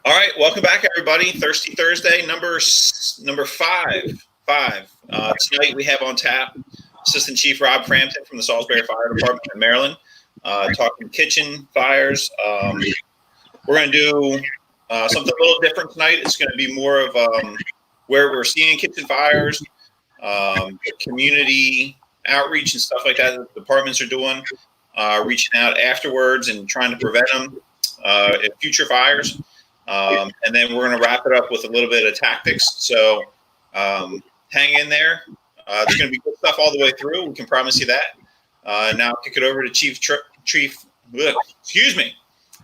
All right, welcome back, everybody. Thirsty Thursday, number five. Tonight we have on tap Assistant Chief Rob Frampton from the Salisbury Fire Department in Maryland, talking kitchen fires. We're going to do something a little different tonight. It's going to be more of where we're seeing kitchen fires, community outreach and stuff like that the departments are doing, reaching out afterwards and trying to prevent them in future fires. And then we're going to wrap it up with a little bit of tactics. So hang in there. There's going to be good stuff all the way through. We can promise you that. Now kick it over to Chief. Excuse me.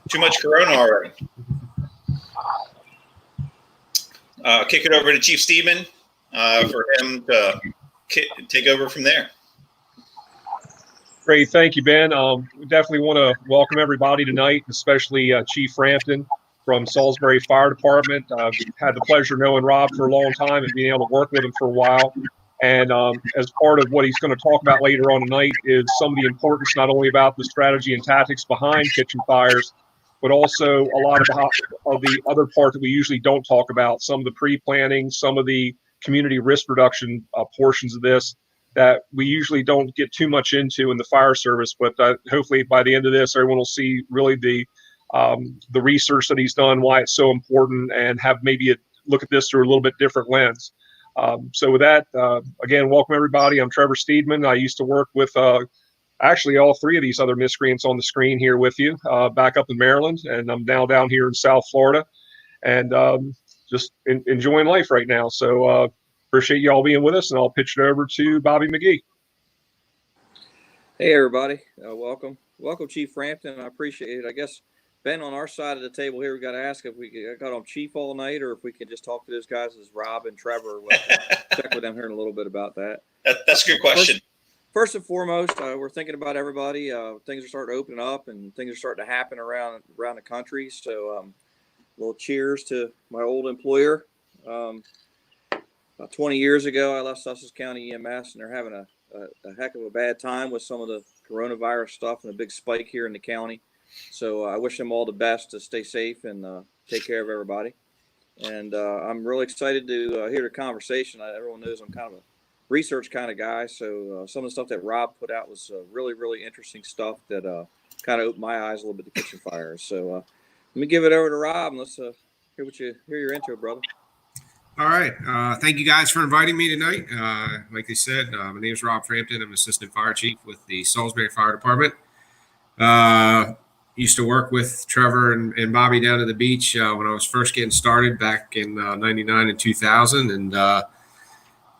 Too much Corona already. Kick it over to Chief Steedman for him to take over from there. Great. Thank you, Ben. We definitely want to welcome everybody tonight, especially Chief Frampton from Salisbury Fire Department. I've had the pleasure of knowing Rob for a long time and being able to work with him for a while. And as part of what he's going to talk about later on tonight is some of the importance not only about the strategy and tactics behind kitchen fires, but also a lot of the other part that we usually don't talk about, some of the pre-planning, some of the community risk reduction portions of this that we usually don't get too much into in the fire service. But hopefully by the end of this, everyone will see really the research that he's done, why it's so important, and have maybe look at this through a little bit different lens. So with that, again, welcome everybody. I'm Trevor Steedman. I used to work with actually all three of these other miscreants on the screen here with you back up in Maryland, and I'm now down here in South Florida, and just enjoying life right now. So appreciate you all being with us, and I'll pitch it over to Bobby McGee. Hey everybody, welcome Chief Frampton. I appreciate it. I guess Ben, on our side of the table here, we got to ask if we got on Chief all night, or if we can just talk to those guys as Rob and Trevor. We'll check with them here in a little bit about that. That's a good question. First and foremost, we're thinking about everybody. Things are starting to open up, and things are starting to happen around the country. So, a little cheers to my old employer. About 20 years ago, I left Sussex County EMS, and they're having a heck of a bad time with some of the coronavirus stuff and a big spike here in the county. So I wish them all the best to stay safe and take care of everybody. And I'm really excited to hear the conversation. Everyone knows I'm kind of a research kind of guy. So some of the stuff that Rob put out was really, really interesting stuff that kind of opened my eyes a little bit to kitchen fires. So let me give it over to Rob and let's hear your intro, brother. All right. Thank you guys for inviting me tonight. Like they said, my name is Rob Frampton. I'm Assistant Fire Chief with the Salisbury Fire Department. Used to work with Trevor and Bobby down at the beach when I was first getting started back in 99 and 2000, and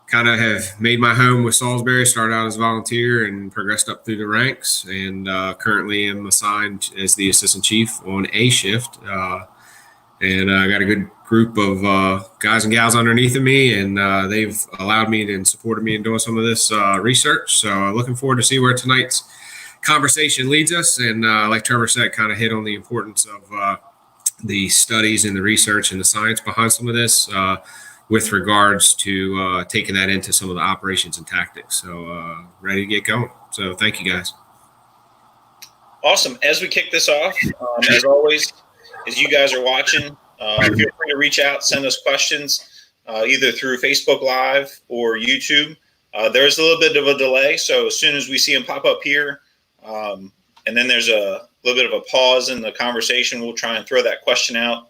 kind of have made my home with Salisbury. Started out as a volunteer and progressed up through the ranks, and currently am assigned as the Assistant Chief on A shift. And I got a good group of guys and gals underneath of me, and they've allowed me and supported me in doing some of this research. So looking forward to see where tonight's conversation leads us. And like Trevor said, kind of hit on the importance of the studies and the research and the science behind some of this with regards to taking that into some of the operations and tactics. So ready to get going. So thank you, guys. Awesome. As we kick this off, as always, as you guys are watching, feel free to reach out, send us questions, either through Facebook Live or YouTube. There's a little bit of a delay, so as soon as we see them pop up here, and then there's a little bit of a pause in the conversation, we'll try and throw that question out.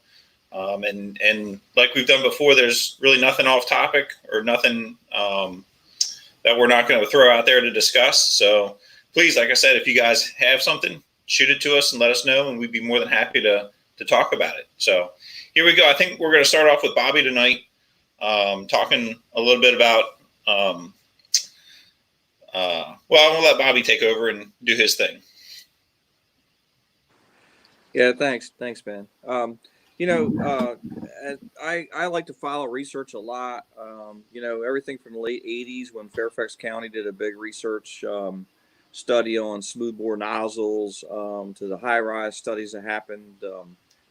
And like we've done before, there's really nothing off topic or nothing that we're not going to throw out there to discuss. So please, like I said, if you guys have something, shoot it to us and let us know, and we'd be more than happy to talk about it. So here we go. I think we're going to start off with Bobby tonight, talking a little bit about, I'm going to let Bobby take over and do his thing. Yeah, thanks, Ben. I like to follow research a lot. Everything from the late 80s when Fairfax County did a big research study on smoothbore nozzles, to the high-rise studies that happened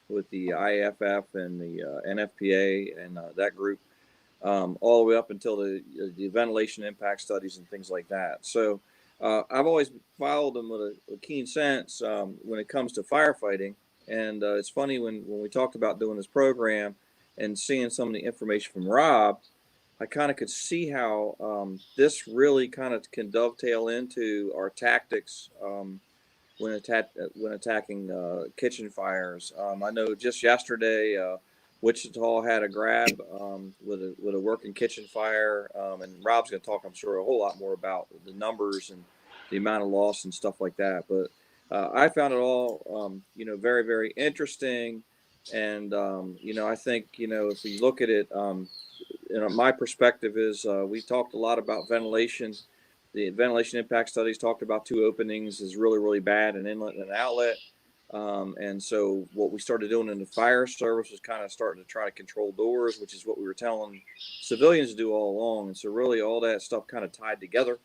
with the IAFF and the NFPA and that group, all the way up until the ventilation impact studies and things like that. So I've always followed them with a keen sense when it comes to firefighting. And it's funny when we talked about doing this program and seeing some of the information from Rob, I kind of could see how this really kind of can dovetail into our tactics when attacking kitchen fires. I know just yesterday, Wichita had a grab with a working kitchen fire, and Rob's going to talk, I'm sure, a whole lot more about the numbers and the amount of loss and stuff like that. But I found it all, very, very interesting. And, I think, if we look at it, my perspective is we talked a lot about ventilation. The ventilation impact studies talked about 2 openings is really, really bad, an inlet and an outlet. And so what we started doing in the fire service was kind of starting to try to control doors, which is what we were telling civilians to do all along. And so really all that stuff kind of tied together.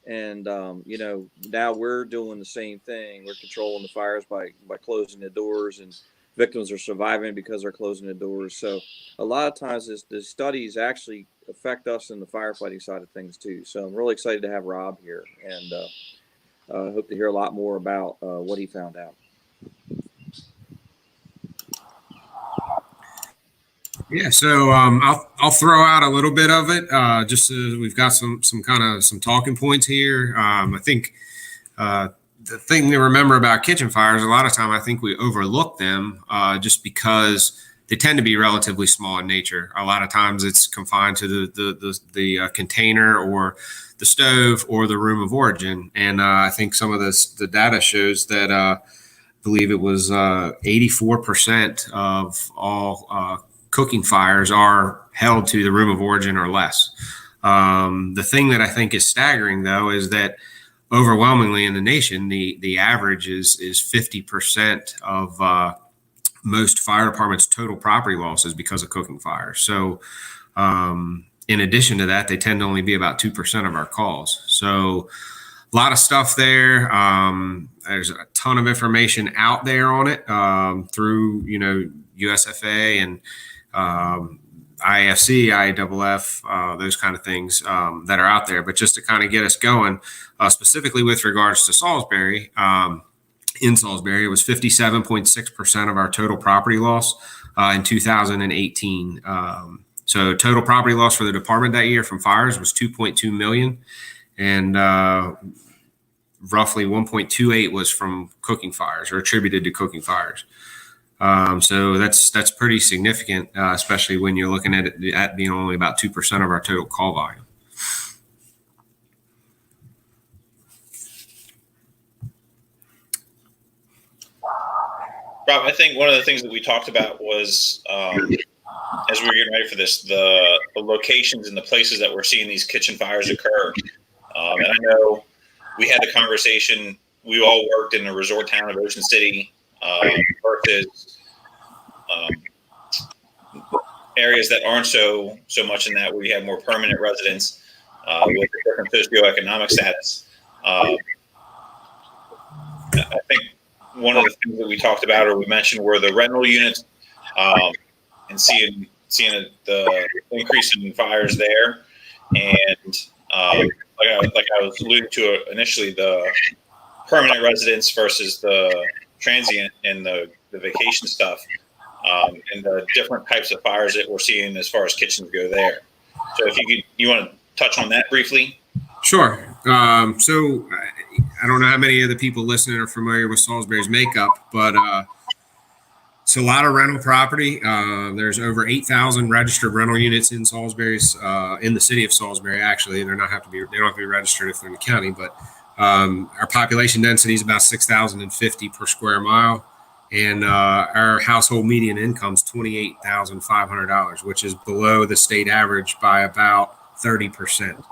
And, now we're doing the same thing. We're controlling the fires by closing the doors, and victims are surviving because they're closing the doors. So a lot of times the studies actually affect us in the firefighting side of things too. So I'm really excited to have Rob here, and hope to hear a lot more about what he found out. Yeah, so I'll throw out a little bit of it, just so we've got some talking points here. I think the thing to remember about kitchen fires, a lot of time I think we overlook them just because they tend to be relatively small in nature. A lot of times it's confined to the container or the stove or the room of origin, and I think some of the data shows that I believe it was 84% of all cooking fires are held to the room of origin or less. The thing that I think is staggering, though, is that overwhelmingly in the nation, the average is 50% of most fire departments' total property losses because of cooking fires. So in addition to that, they tend to only be about 2% of our calls. So a lot of stuff there. There's a ton of information out there on it through, USFA and IFC, IAFF, those kind of things that are out there. But just to kind of get us going, specifically with regards to Salisbury, in Salisbury, it was 57.6% of our total property loss in 2018. So total property loss for the department that year from fires was $2.2 million, and roughly 1.28 was from cooking fires or attributed to cooking fires. So that's pretty significant, especially when you're looking at it at being only about 2% of our total call volume. Rob, I think one of the things that we talked about was, as we were getting ready for this, the locations and the places that we're seeing these kitchen fires occur. And I know we had the conversation, we all worked in the resort town of Ocean City versus areas that aren't so much in that, where you have more permanent residents with a different socioeconomic status. I think one of the things that we talked about or we mentioned were the rental units, and seeing the increase in fires there, and like I was alluding to initially, the permanent residents versus the transient and the vacation stuff, and the different types of fires that we're seeing as far as kitchens go there. So if you want to touch on that briefly? Sure. So I don't know how many of the people listening are familiar with Salisbury's makeup, but it's a lot of rental property. There's over 8,000 registered rental units in Salisbury's, in the city of Salisbury. Actually, they don't have to be registered if they're in the county, but our population density is about 6,050 per square mile, and our household median income is $28,500, which is below the state average by about 30%.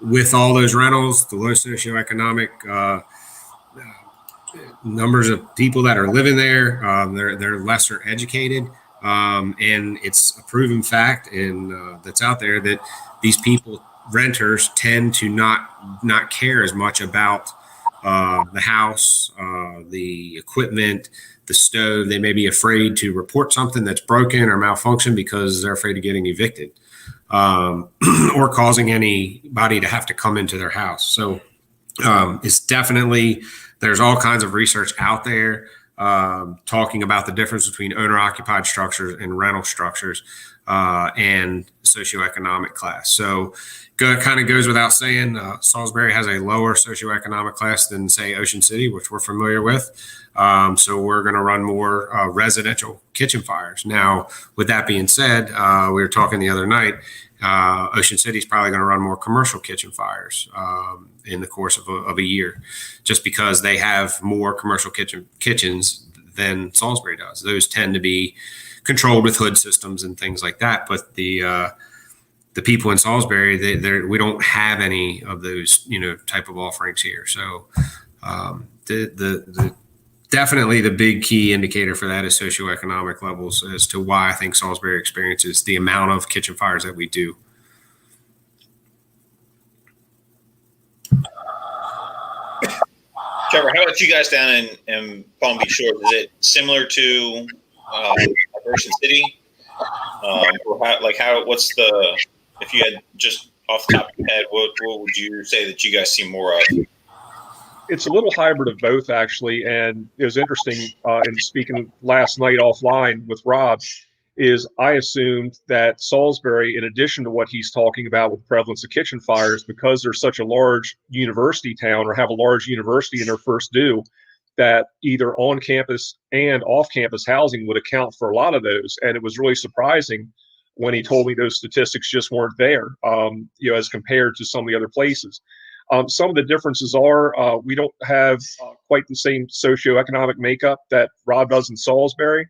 With all those rentals, the low socioeconomic numbers of people that are living there, they're lesser educated, and it's a proven fact and that's out there that these people, renters, tend to not care as much about the house, the equipment, the stove. They may be afraid to report something that's broken or malfunction because they're afraid of getting evicted, or causing anybody to have to come into their house. So it's definitely there's all kinds of research out there talking about the difference between owner-occupied structures and rental structures and socioeconomic class. So kind of goes without saying, Salisbury has a lower socioeconomic class than, say, Ocean City, which we're familiar with. So we're going to run more residential kitchen fires. Now, with that being said, we were talking the other night, Ocean City is probably going to run more commercial kitchen fires in the course of a year, just because they have more commercial kitchens than Salisbury does. Those tend to be controlled with hood systems and things like that. But the people in Salisbury, we don't have any of those, type of offerings here. So definitely the big key indicator for that is socioeconomic levels as to why I think Salisbury experiences the amount of kitchen fires that we do. Trevor, how about you guys down in Palm Beach Shores? Is it similar to Ocean City? If you had just off the top of your head, what would you say that you guys see more of? It's a little hybrid of both, actually. And it was interesting in speaking last night offline with Rob, is I assumed that Salisbury, in addition to what he's talking about with prevalence of kitchen fires, because they're such a large university town or have a large university in their first due, that either on campus and off campus housing would account for a lot of those. And it was really surprising when he told me those statistics just weren't there, as compared to some of the other places. Some of the differences are we don't have quite the same socioeconomic makeup that Rob does in Salisbury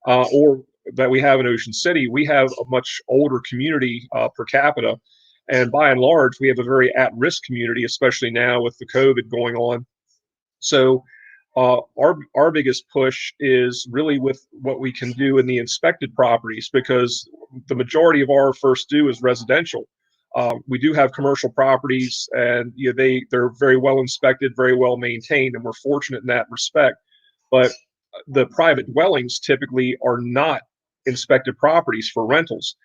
or that we have in Ocean City. We have a much older community per capita. And by and large, we have a very at-risk community, especially now with the COVID going on. So our biggest push is really with what we can do in the inspected properties, because the majority of our first due is residential. We do have commercial properties, and they're very well inspected, very well maintained, and we're fortunate in that respect. But the private dwellings typically are not inspected properties for rentals,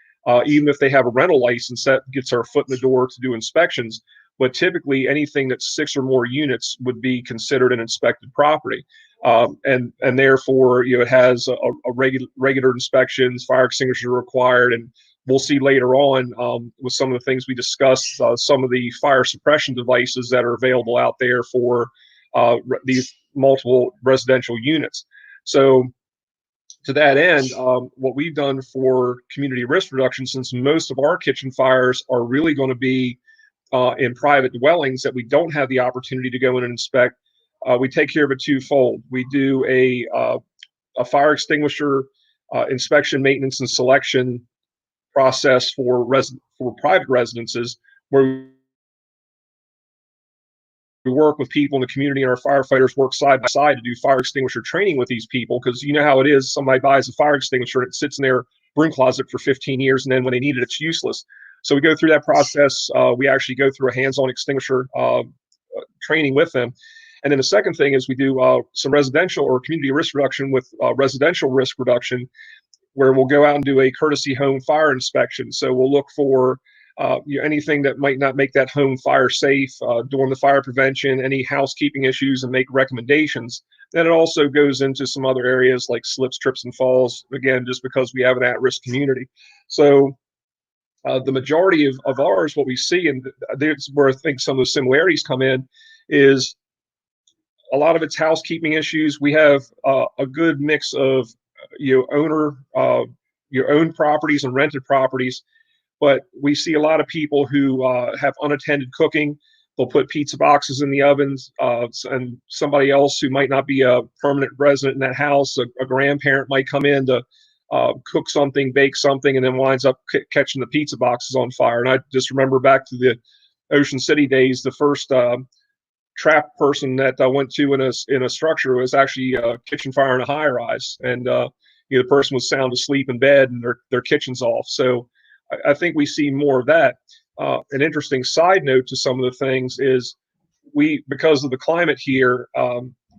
even if they have a rental license that gets our foot in the door to do inspections. But typically anything that's 6 or more units would be considered an inspected property. And therefore, it has a regular inspections, fire extinguishers are required. And we'll see later on with some of the things we discussed, some of the fire suppression devices that are available out there for these multiple residential units. So to that end, what we've done for community risk reduction, since most of our kitchen fires are really going to be in private dwellings that we don't have the opportunity to go in and inspect, we take care of it twofold. We do a fire extinguisher inspection, maintenance, and selection process for private residences, where we work with people in the community, and our firefighters work side by side to do fire extinguisher training with these people. Because you know how it is, somebody buys a fire extinguisher and it sits in their broom closet for 15 years, and then when they need it, it's useless. So we go through that process. We actually go through a hands-on extinguisher training with them. And then the second thing is we do some residential or community risk reduction with residential risk reduction, where we'll go out and do a courtesy home fire inspection. So we'll look for anything that might not make that home fire safe, doing the fire prevention, any housekeeping issues, and make recommendations. Then it also goes into some other areas like slips, trips, and falls, again, just because we have an at-risk community. So the majority of ours, what we see, and there's where I think some of the similarities come in, is a lot of it's housekeeping issues. We have a good mix of your own properties and rented properties, but we see a lot of people who have unattended cooking. They'll put pizza boxes in the ovens, and somebody else who might not be a permanent resident in that house, a grandparent, might come in to cook something, bake something, and then winds up catching the pizza boxes on fire. And I just remember back to the Ocean City days, the first trap person that I went to in a structure was actually a kitchen fire in a high rise, and the person was sound asleep in bed and their kitchen's off. So I think we see more of that. An interesting side note to some of the things is because of the climate here,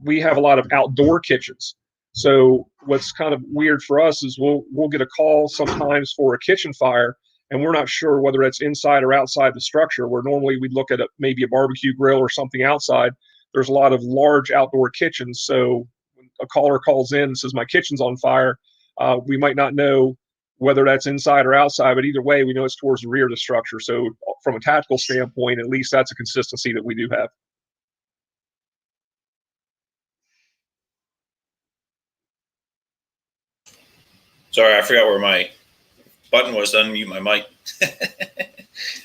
we have a lot of outdoor kitchens. So what's kind of weird for us is we'll get a call sometimes for a kitchen fire, and we're not sure whether it's inside or outside the structure, where normally we'd look at maybe a barbecue grill or something outside, there's a lot of large outdoor kitchens. So when a caller calls in and says, my kitchen's on fire, we might not know whether that's inside or outside, but either way, we know it's towards the rear of the structure. So from a tactical standpoint, at least that's a consistency that we do have. Sorry, I forgot where my button was to unmute my mic.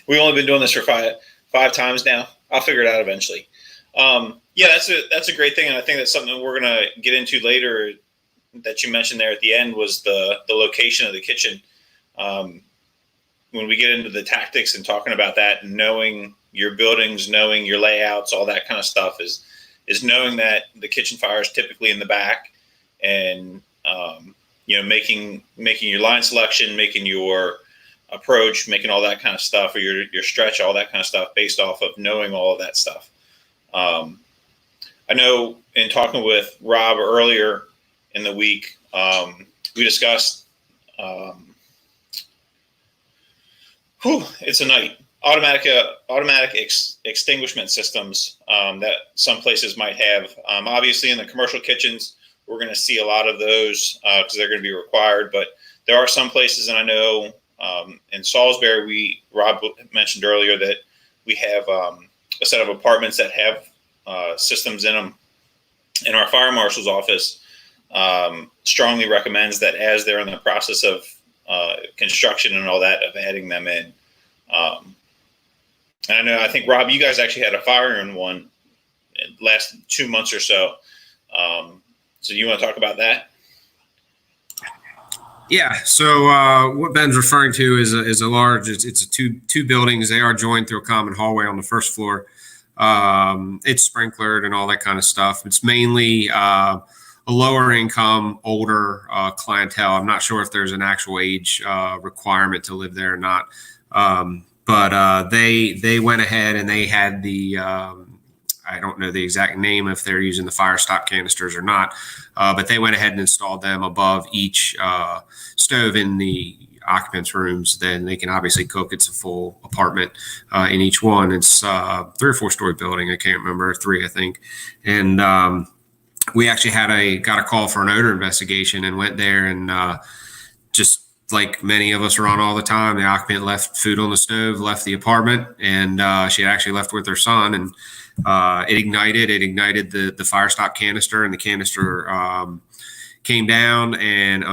We've only been doing this for five times now. I'll figure it out eventually. Yeah, that's a great thing, and I think that's something we're gonna get into later. That you mentioned there at the end was the location of the kitchen. When we get into the tactics and talking about that, and knowing your buildings, knowing your layouts, all that kind of stuff is knowing that the kitchen fire is typically in the back, and making your line selection, making your approach, making all that kind of stuff, or your stretch, all that kind of stuff based off of knowing all of that stuff. I know in talking with Rob earlier in the week, we discussed, it's a night, automatic extinguishment systems that some places might have. Obviously in the commercial kitchens, we're going to see a lot of those because they're going to be required, but there are some places, and I know in Salisbury, Rob mentioned earlier that we have a set of apartments that have systems in them. And our fire marshal's office strongly recommends that as they're in the process of construction and all that, of adding them in. And I think, Rob, you guys actually had a fire in one last 2 months or so. So you want to talk about that? Yeah. So what Ben's referring to is a large. It's two buildings. They are joined through a common hallway on the first floor. It's sprinklered and all that kind of stuff. It's mainly a lower income, older clientele. I'm not sure if there's an actual age requirement to live there or not. But they went ahead and they had the I don't know the exact name if they're using the fire stop canisters or not, but they went ahead and installed them above each stove in the occupants' rooms. Then they can obviously cook. It's a full apartment in each one. It's 3 or 4 story building. I can't remember, 3, I think. And we actually got a call for an odor investigation and went there, and just like many of us are on all the time, the occupant left food on the stove, left the apartment, and she had actually left with her son, and it ignited the fire stop canister, and the canister came down, and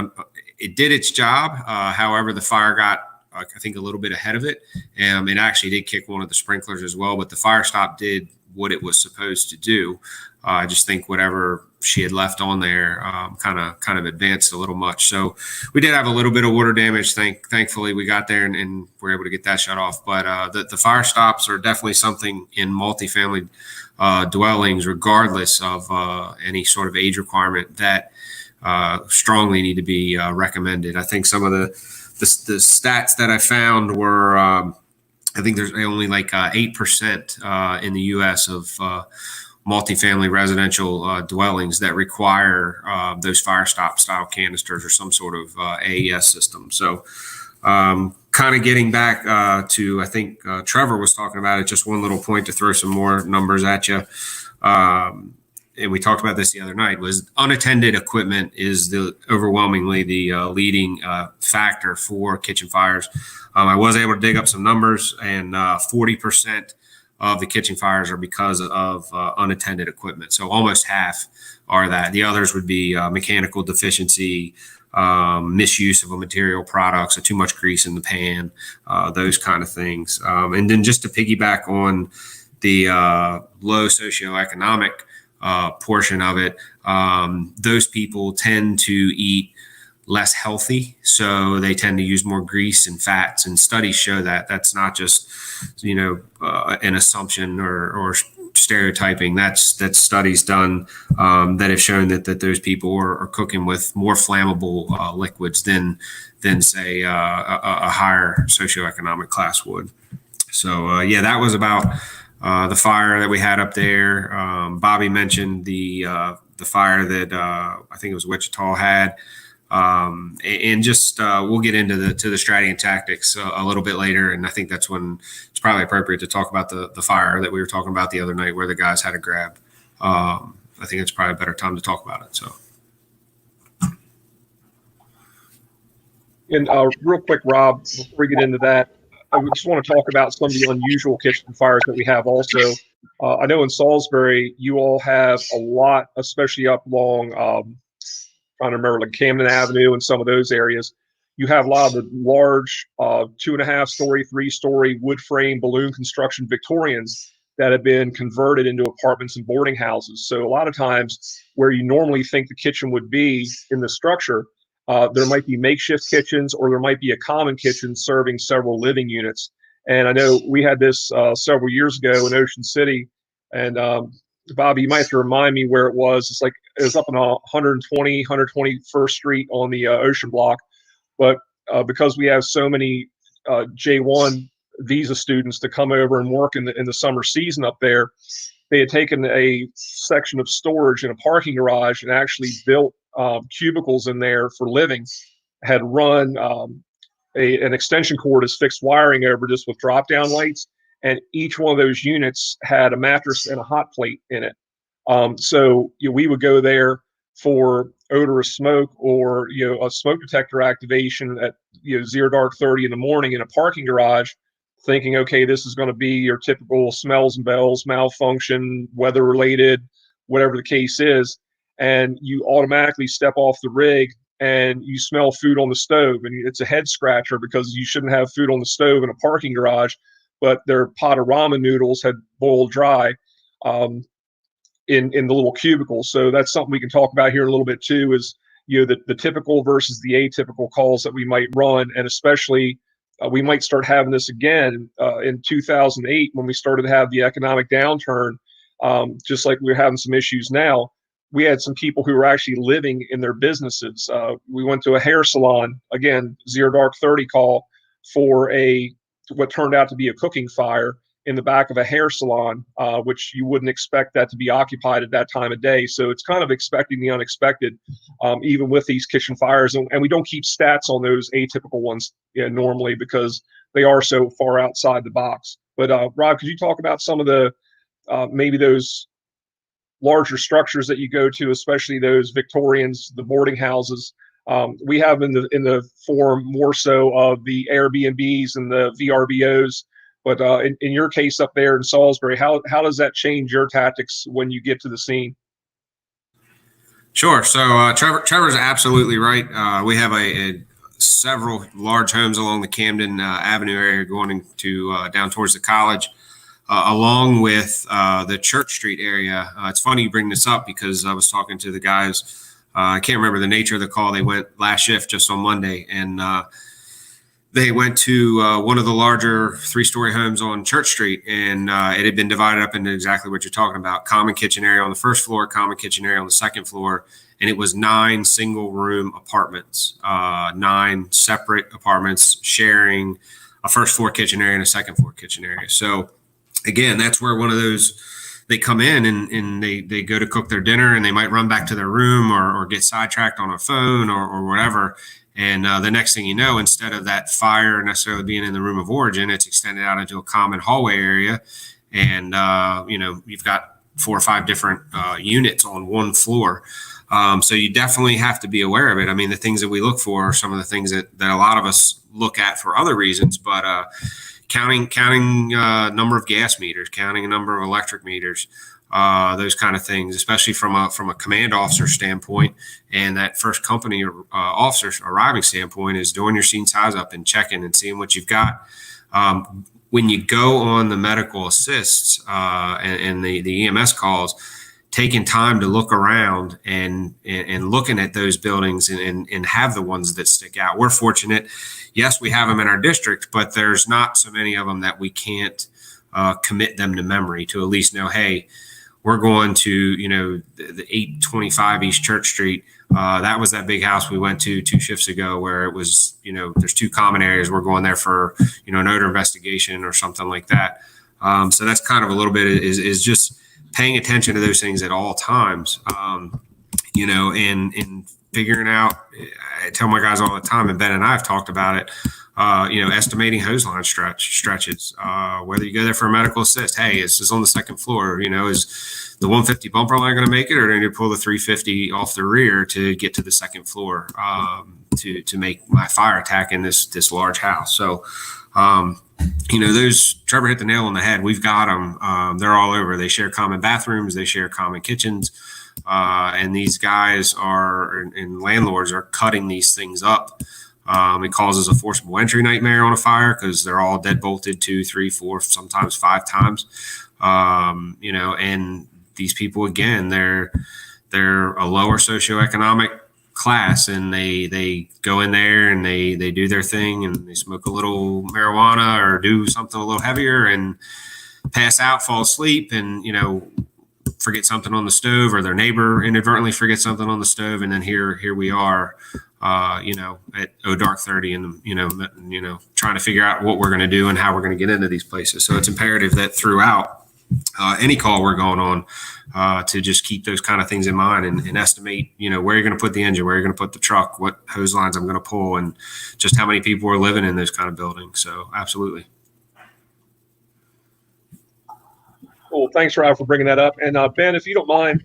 it did its job. However, the fire got, I think, a little bit ahead of it. It actually did kick one of the sprinklers as well, but the fire stop did what it was supposed to do. I just think whatever she had left on there kind of advanced a little much. So we did have a little bit of water damage. Thankfully, we got there and were able to get that shut off. But the fire stops are definitely something in multifamily dwellings, regardless of any sort of age requirement, that strongly need to be recommended. I think some of the stats that I found were, I think there's only like 8% in the U.S. of multifamily residential dwellings that require those fire stop style canisters or some sort of AES system. So kind of getting back to, I think Trevor was talking about it, just one little point to throw some more numbers at you. And we talked about this the other night, was unattended equipment is overwhelmingly the leading factor for kitchen fires. I was able to dig up some numbers, and 40% of the kitchen fires are because of unattended equipment. So almost half are that. The others would be mechanical deficiency, misuse of a material product, so too much grease in the pan, those kind of things. And then just to piggyback on the low socioeconomic portion of it, those people tend to eat less healthy, so they tend to use more grease and fats, and studies show that. That's not just an assumption or stereotyping. That's studies done that have shown that those people are cooking with more flammable liquids than say a higher socioeconomic class would. So yeah, that was about the fire that we had up there. Bobby mentioned the fire that I think it was Wichita had. And just we'll get into the strategy and tactics a little bit later, and I think that's when it's probably appropriate to talk about the fire that we were talking about the other night, where the guys had a grab. I think it's probably a better time to talk about it. So. And real quick, Rob, before we get into that, I just want to talk about some of the unusual kitchen fires that we have also. I know in Salisbury, you all have a lot, especially up along, trying to remember, like Camden Avenue and some of those areas. You have a lot of the large 2.5 story, 3-story wood frame balloon construction Victorians that have been converted into apartments and boarding houses. So a lot of times where you normally think the kitchen would be in the structure, there might be makeshift kitchens, or there might be a common kitchen serving several living units. And I know we had this several years ago in Ocean City. And Bobby, you might have to remind me where it was. It's like it was up on 121st Street on the Ocean Block. But because we have so many J1 visa students to come over and work in the summer season up there, they had taken a section of storage in a parking garage and actually built cubicles in there for living, had run an extension cord as fixed wiring over just with drop down lights. And each one of those units had a mattress and a hot plate in it. So we would go there for odorous smoke or a smoke detector activation at 0 dark 30 in the morning in a parking garage, thinking, okay, this is going to be your typical smells and bells, malfunction, weather related, whatever the case is. And you automatically step off the rig and you smell food on the stove, and it's a head scratcher because you shouldn't have food on the stove in a parking garage, but their pot of ramen noodles had boiled dry in the little cubicle. So that's something we can talk about here in a little bit too, is the typical versus the atypical calls that we might run. And especially we might start having this again in 2008 when we started to have the economic downturn, just like we're having some issues now. We had some people who were actually living in their businesses. We went to a hair salon, again, 0 dark 30 call for what turned out to be a cooking fire in the back of a hair salon, which you wouldn't expect that to be occupied at that time of day. So it's kind of expecting the unexpected, even with these kitchen fires. And we don't keep stats on those atypical ones normally because they are so far outside the box. But Rob, could you talk about some of the maybe those larger structures that you go to, especially those Victorians, the boarding houses? We have in the form more so of the Airbnbs and the VRBOs. But in your case up there in Salisbury, how does that change your tactics when you get to the scene? Sure. So Trevor's absolutely right. We have several large homes along the Camden Avenue area going to down towards the college, along with the Church Street area. It's funny you bring this up because I was talking to the guys. I can't remember the nature of the call. They went last shift just on Monday, and they went to one of the larger 3-story homes on Church Street, and it had been divided up into exactly what you're talking about. Common kitchen area on the first floor, common kitchen area on the second floor, and it was 9 single-room apartments, 9 separate apartments sharing a first-floor kitchen area and a second-floor kitchen area. So, again, that's where one of those, they come in and they go to cook their dinner, and they might run back to their room or get sidetracked on a phone or whatever. And the next thing you know, instead of that fire necessarily being in the room of origin, it's extended out into a common hallway area. And, you've got 4 or 5 different units on one floor. So you definitely have to be aware of it. I mean, the things that we look for are some of the things that a lot of us look at for other reasons, but counting number of gas meters, counting a number of electric meters, those kind of things, especially from a command officer standpoint and that first company officer arriving standpoint, is doing your scene size up and checking and seeing what you've got. When you go on the medical assists and the EMS calls, taking time to look around and looking at those buildings and have the ones that stick out. We're fortunate. Yes, we have them in our district, but there's not so many of them that we can't commit them to memory to at least know, hey, we're going to, the 825 East Church Street. That was that big house we went to 2 shifts ago where it was, there's 2 common areas. We're going there for, an odor investigation or something like that. So that's kind of a little bit is just paying attention to those things at all times, and figuring out. I tell my guys all the time, and Ben and I have talked about it. estimating hose line stretches, whether you go there for a medical assist. Hey, this is on the second floor. Is the 150 bumper line going to make it, or do I need to pull the 350 off the rear to get to the second floor to make my fire attack in this large house? So, those, Trevor hit the nail on the head. We've got them. They're all over. They share common bathrooms. They share common kitchens. And these guys and landlords are cutting these things up. It causes a forcible entry nightmare on a fire because they're all dead bolted 2, 3, 4, sometimes 5 times. And these people, again, they're a lower socioeconomic class, and they go in there and they do their thing, and they smoke a little marijuana or do something a little heavier and pass out, fall asleep, and forget something on the stove, or their neighbor inadvertently forgets something on the stove, and then here we are, at dark 30, and trying to figure out what we're going to do and how we're going to get into these places. So it's imperative that throughout any call we're going on, to just keep those kind of things in mind and estimate, where you're going to put the engine, where you're going to put the truck, what hose lines I'm going to pull, and just how many people are living in those kind of buildings. So absolutely. Cool. Thanks, Rob, for bringing that up. And Ben, if you don't mind,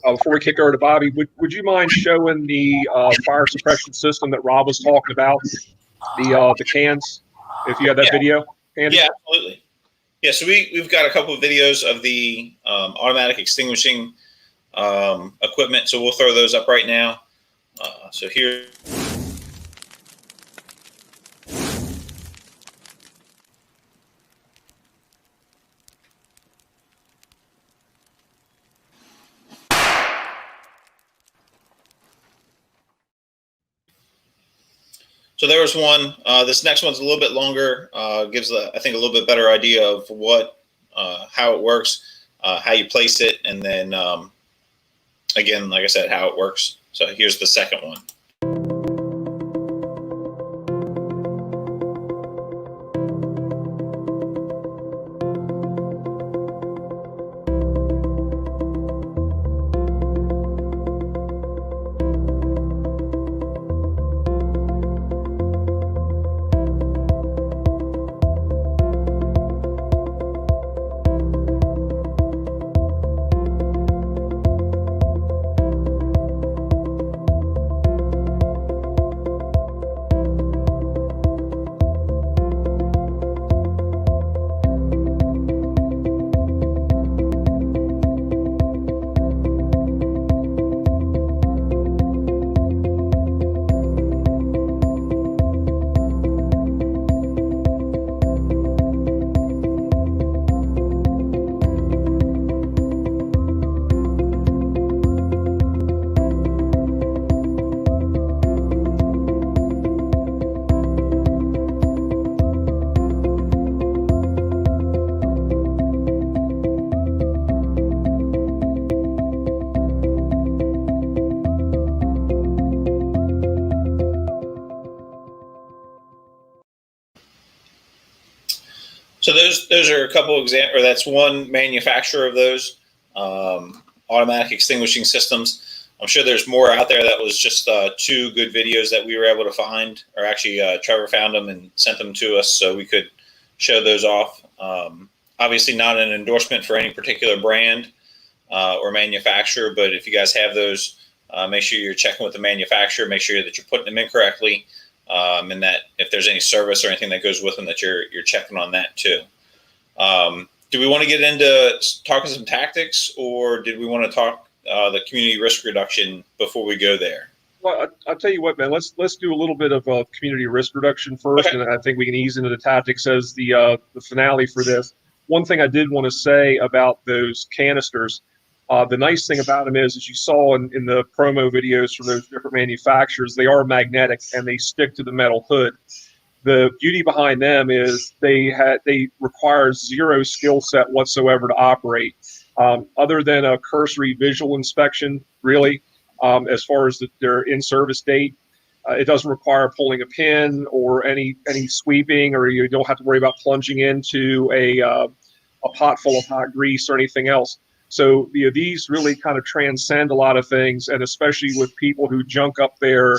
before we kick over to Bobby, would you mind showing the fire suppression system that Rob was talking about, the cans, if you have that video handy? Yeah, absolutely. Yeah, so we've got a couple of videos of the automatic extinguishing equipment, so we'll throw those up right now. So here. So there was one. This next one's a little bit longer. Gives I think a little bit better idea of how it works, how you place it, and then again, like I said, how it works. So here's the second one. So those are a couple examples, or that's one manufacturer of those automatic extinguishing systems. I'm sure there's more out there. That was just 2 good videos that we were able to find, or actually Trevor found them and sent them to us so we could show those off. Obviously not an endorsement for any particular brand or manufacturer, but if you guys have those, make sure you're checking with the manufacturer, make sure that you're putting them in correctly. And that if there's any service or anything that goes with them, that you're checking on that too. Do we want to get into talking some tactics, or did we want to talk the community risk reduction before we go there? Well, I'll tell you what, man. Let's do a little bit of community risk reduction first, okay. And I think we can ease into the tactics as the finale for this. One thing I did want to say about those canisters. The nice thing about them is, as you saw in the promo videos from those different manufacturers, they are magnetic and they stick to the metal hood. The beauty behind them is they require 0 skill set whatsoever to operate, other than a cursory visual inspection, really, as far as their in-service date. It doesn't require pulling a pin or any sweeping, or you don't have to worry about plunging into a pot full of hot grease or anything else. So these really kind of transcend a lot of things, and especially with people who junk up their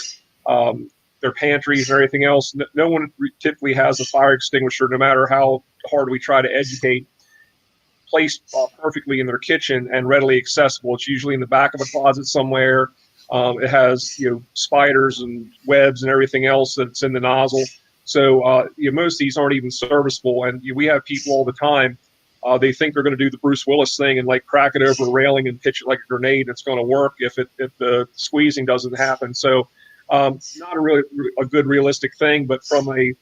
their pantries and everything else. No one typically has a fire extinguisher, no matter how hard we try to educate, placed perfectly in their kitchen and readily accessible. It's usually in the back of a closet somewhere. It has spiders and webs and everything else that's in the nozzle. So most of these aren't even serviceable, and we have people all the time. They think they're going to do the Bruce Willis thing and like crack it over a railing and pitch it like a grenade. It's going to work if the squeezing doesn't happen. So not a good realistic thing. But from a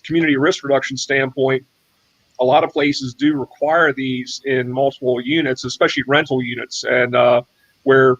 community risk reduction standpoint, a lot of places do require these in multiple units, especially rental units, and where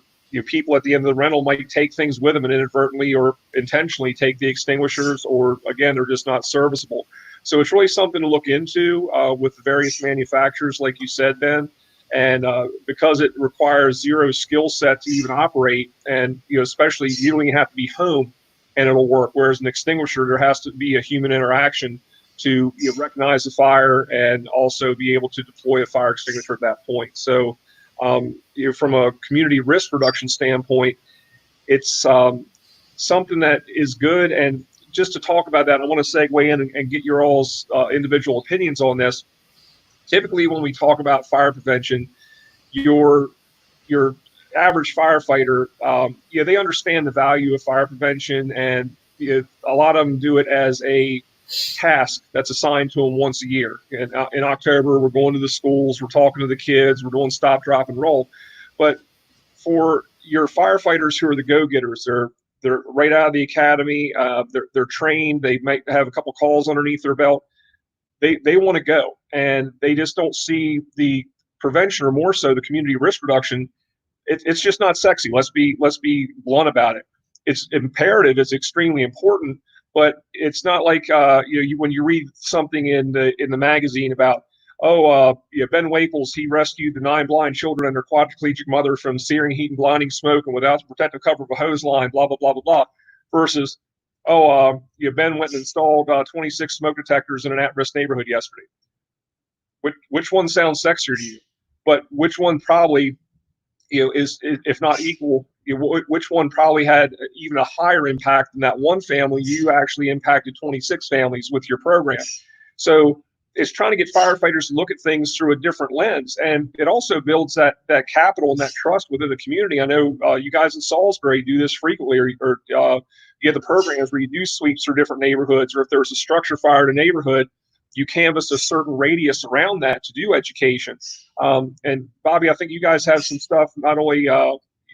people at the end of the rental might take things with them and inadvertently or intentionally take the extinguishers, or again, they're just not serviceable. So it's really something to look into with the various manufacturers, like you said, Ben. And because it requires zero skill set to even operate, and especially you don't even have to be home and it'll work. Whereas an extinguisher, there has to be a human interaction to recognize the fire and also be able to deploy a fire extinguisher at that point. So from a community risk reduction standpoint, it's something that is good. And just to talk about that, I want to segue in and get your all's individual opinions on this. Typically, when we talk about fire prevention, your average firefighter, they understand the value of fire prevention, and a lot of them do it as a task that's assigned to them once a year. And in October, we're going to the schools, we're talking to the kids, we're doing stop, drop, and roll. But for your firefighters who are the go-getters, they're right out of the academy, they're trained, they might have a couple calls underneath their belt. They want to go, and they just don't see the prevention, or more so the community risk reduction. It's just not sexy. Let's be blunt about it. It's imperative. It's extremely important, but it's not like when you read something in the magazine about Ben Waples, he rescued the 9 blind children and their quadriplegic mother from searing heat and blinding smoke, and without the protective cover of a hose line, blah blah blah blah blah, versus Ben went and installed 26 smoke detectors in an at-risk neighborhood yesterday. Which one sounds sexier to you? But which one probably is, if not equal, which one probably had even a higher impact than that one family? You actually impacted 26 families with your program. So it's trying to get firefighters to look at things through a different lens, and it also builds that capital and that trust within the community. I know you guys in Salisbury do this frequently, or you have the programs where you do sweeps through different neighborhoods, or if there's a structure fire in a neighborhood, you canvass a certain radius around that to do education. And Bobby, I think you guys have some stuff not only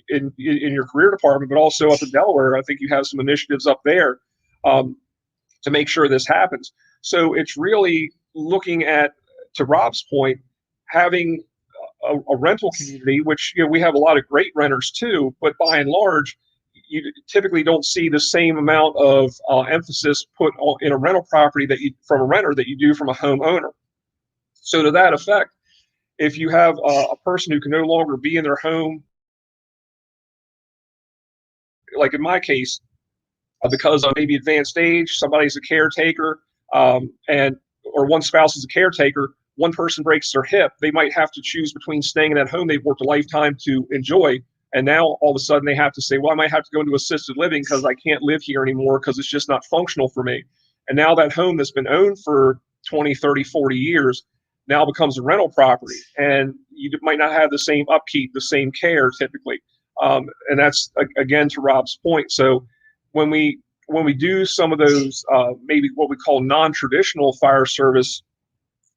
in your career department, but also up in Delaware. I think you have some initiatives up there to make sure this happens. So it's really looking at, to Rob's point, having a rental community, which we have a lot of great renters too, but by and large, you typically don't see the same amount of emphasis put in a rental property from a renter that you do from a homeowner. So to that effect, if you have a person who can no longer be in their home, like in my case, because of maybe advanced age, somebody's a caretaker, or one spouse is a caretaker, one person breaks their hip, they might have to choose between staying in that home they've worked a lifetime to enjoy, and now all of a sudden they have to say, well, I might have to go into assisted living because I can't live here anymore because it's just not functional for me. And now that home that's been owned for 20, 30, 40 years now becomes a rental property, and you might not have the same upkeep, the same care typically. And that's, again, to Rob's point. So when we do some of those maybe what we call non-traditional fire service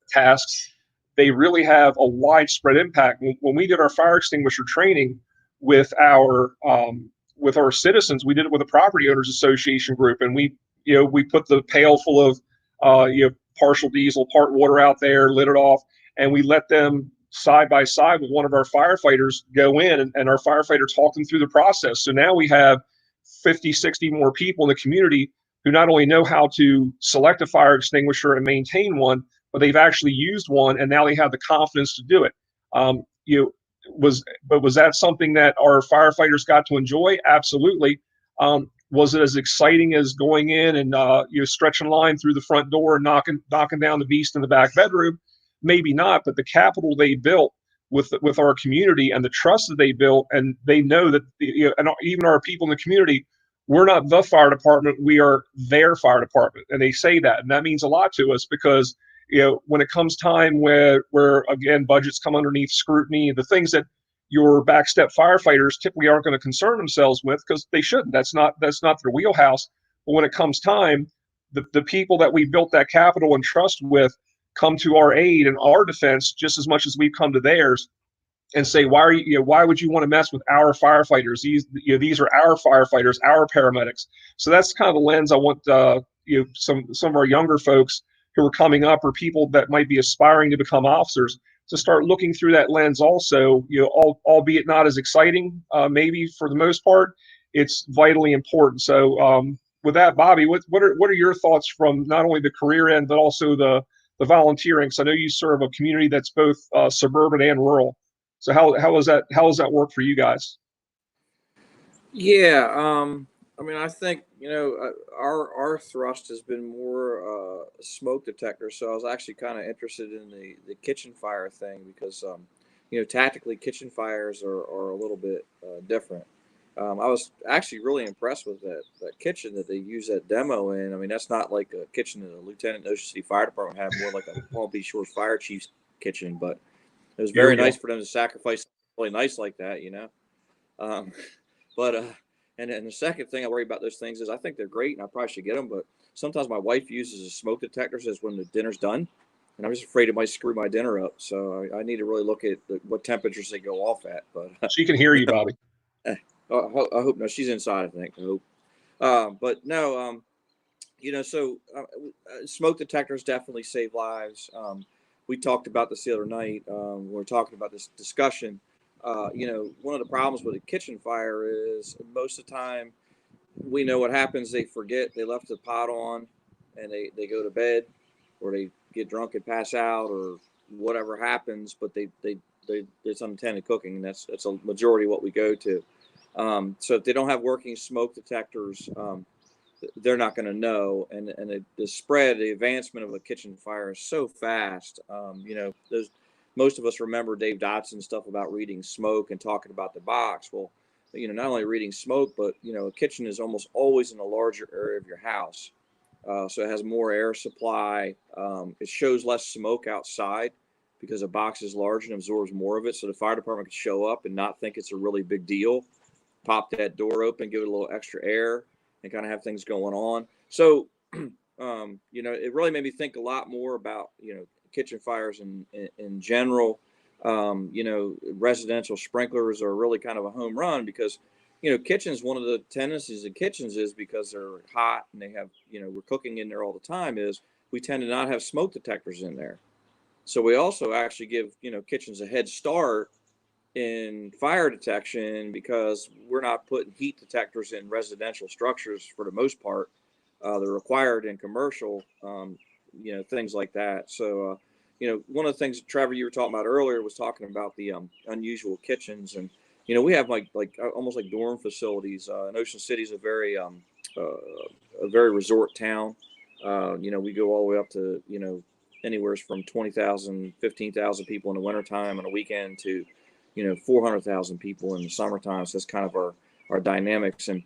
tasks, they really have a widespread impact. When we did our fire extinguisher training with our citizens, we did it with a property owners association group, and we put the pail full of partial diesel, part water out there, lit it off, and we let them side by side with one of our firefighters go in, and our firefighter talked them through the process. So now we have 50, 60 more people in the community who not only know how to select a fire extinguisher and maintain one, but they've actually used one, and now they have the confidence to do it. Was that something that our firefighters got to enjoy? Absolutely. Was it as exciting as going in and stretching line through the front door and knocking down the beast in the back bedroom? Maybe not, but the capital they built with our community and the trust that they built, and they know that and even our people in the community we're not the fire department, we are their fire department. And they say that, and that means a lot to us because, when it comes time where again, budgets come underneath scrutiny, the things that your backstep firefighters typically aren't going to concern themselves with, because they shouldn't. That's not their wheelhouse. But when it comes time, the people that we built that capital and trust with come to our aid and our defense just as much as we've come to theirs, and say, why would you want to mess with our firefighters? These are our firefighters, our paramedics. So that's kind of the lens I want some of our younger folks who are coming up, or people that might be aspiring to become officers, to start looking through that lens also. Albeit not as exciting, maybe for the most part, it's vitally important. So with that, Bobby, what are your thoughts from not only the career end but also the volunteering? So I know you serve a community that's both suburban and rural. So how does that work for you guys? Yeah, I mean, I think our thrust has been more smoke detectors. So I was actually kind of interested in the kitchen fire thing because tactically kitchen fires are a little bit different. I was actually really impressed with that kitchen that they use that demo in. I mean, that's not like a kitchen that a lieutenant in Ocean City Fire Department had, more like a Palm Beach Shores Fire Chief's kitchen. But it was very nice for them to sacrifice something really nice like that. Um, but and then the second thing I worry about those things is I think they're great and I probably should get them, but sometimes my wife uses the smoke detectors as when the dinner's done, and I'm just afraid it might screw my dinner up. So I need to really look at what temperatures they go off at. But She can hear you, Bobby. I hope no, she's inside. I think. I hope. But no, so smoke detectors definitely save lives. We talked about this the other night. We were talking about this discussion. One of the problems with a kitchen fire is most of the time we know what happens. They forget they left the pot on and they go to bed, or they get drunk and pass out, or whatever happens, but they it's unattended cooking, and that's a majority of what we go to. So if they don't have working smoke detectors, they're not going to know. And the advancement of a kitchen fire is so fast. Most of us remember Dave Dotson stuff about reading smoke and talking about the box. Well, not only reading smoke, but a kitchen is almost always in a larger area of your house, so it has more air supply. It shows less smoke outside because a box is large and absorbs more of it. So the fire department can show up and not think it's a really big deal. Pop that door open, give it a little extra air, and kind of have things going on. So, it really made me think a lot more about, kitchen fires in general. Residential sprinklers are really kind of a home run because, kitchens, one of the tendencies in kitchens is because they're hot and they have, we're cooking in there all the time, is we tend to not have smoke detectors in there. So we also actually give, kitchens a head start in fire detection because we're not putting heat detectors in residential structures for the most part. They're required in commercial, things like that. So, one of the things, Trevor, you were talking about earlier was talking about the unusual kitchens. And, we have like almost like dorm facilities. And Ocean City is a very resort town. We go all the way up to, anywhere from 20,000, 15,000 people in the wintertime on a weekend to 400,000 people in the summertime. So that's kind of our dynamics. And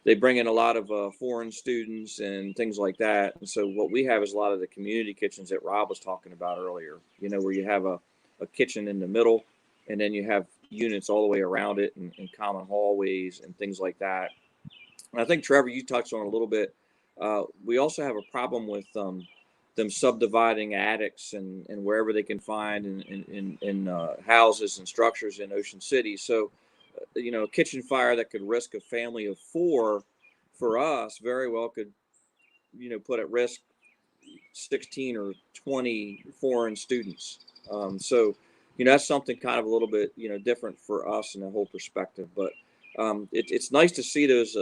they bring in a lot of foreign students and things like that. And so what we have is a lot of the community kitchens that Rob was talking about earlier, where you have a kitchen in the middle and then you have units all the way around it and common hallways and things like that. And I think, Trevor, you touched on a little bit. We also have a problem with them subdividing attics and wherever they can find in houses and structures in Ocean City. So, a kitchen fire that could risk a family of 4 for us very well could, put at risk 16 or 20 foreign students. So, that's something kind of a little bit, different for us in the whole perspective. But it's nice to see those,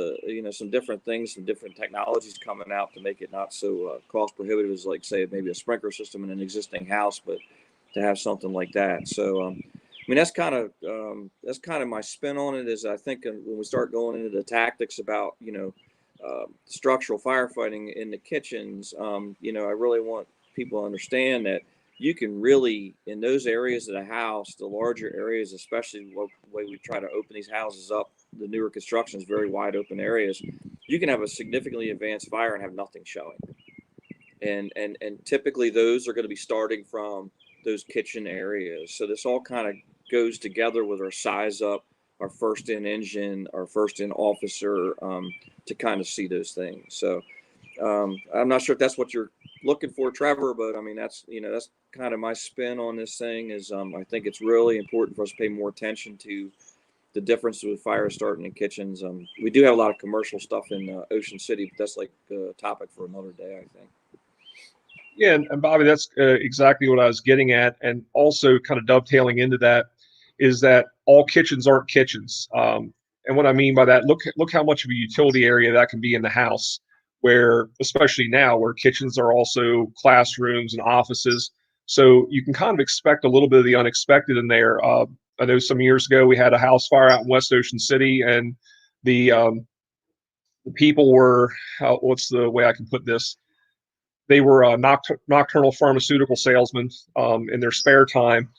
some different things, some different technologies coming out to make it not so cost prohibitive as, like, say, maybe a sprinkler system in an existing house, but to have something like that. So, that's kind of my spin on it. Is I think when we start going into the tactics about structural firefighting in the kitchens, I really want people to understand that you can really, in those areas of the house, the larger areas, especially the way we try to open these houses up the newer constructions, very wide open areas, you can have a significantly advanced fire and have nothing showing. And typically those are going to be starting from those kitchen areas. So this all kind of goes together with our size up, our first in engine, our first in officer, to kind of see those things. So I'm not sure if that's what you're looking for, Trevor, but I mean, that's kind of my spin on this thing is I think it's really important for us to pay more attention to the difference with fire starting in kitchens. We do have a lot of commercial stuff in Ocean City, but that's like a topic for another day, I think. Yeah, and Bobby, that's exactly what I was getting at. And also kind of dovetailing into that is that all kitchens aren't kitchens. And what I mean by that, look how much of a utility area that can be in the house, where, especially now, where kitchens are also classrooms and offices. So you can kind of expect a little bit of the unexpected in there. I know some years ago we had a house fire out in West Ocean City, and the people were, what's the way I can put this? They were nocturnal pharmaceutical salesmen in their spare time.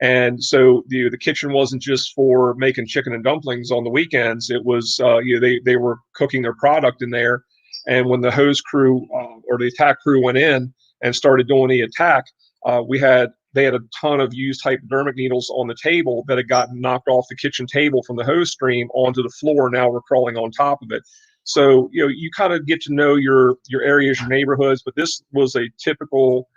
And so the kitchen wasn't just for making chicken and dumplings on the weekends. It was, they were cooking their product in there. And when the hose crew or the attack crew went in and started doing the attack, they had a ton of used hypodermic needles on the table that had gotten knocked off the kitchen table from the hose stream onto the floor. Now we're crawling on top of it. So, you kind of get to know your areas, your neighborhoods, but this was a typical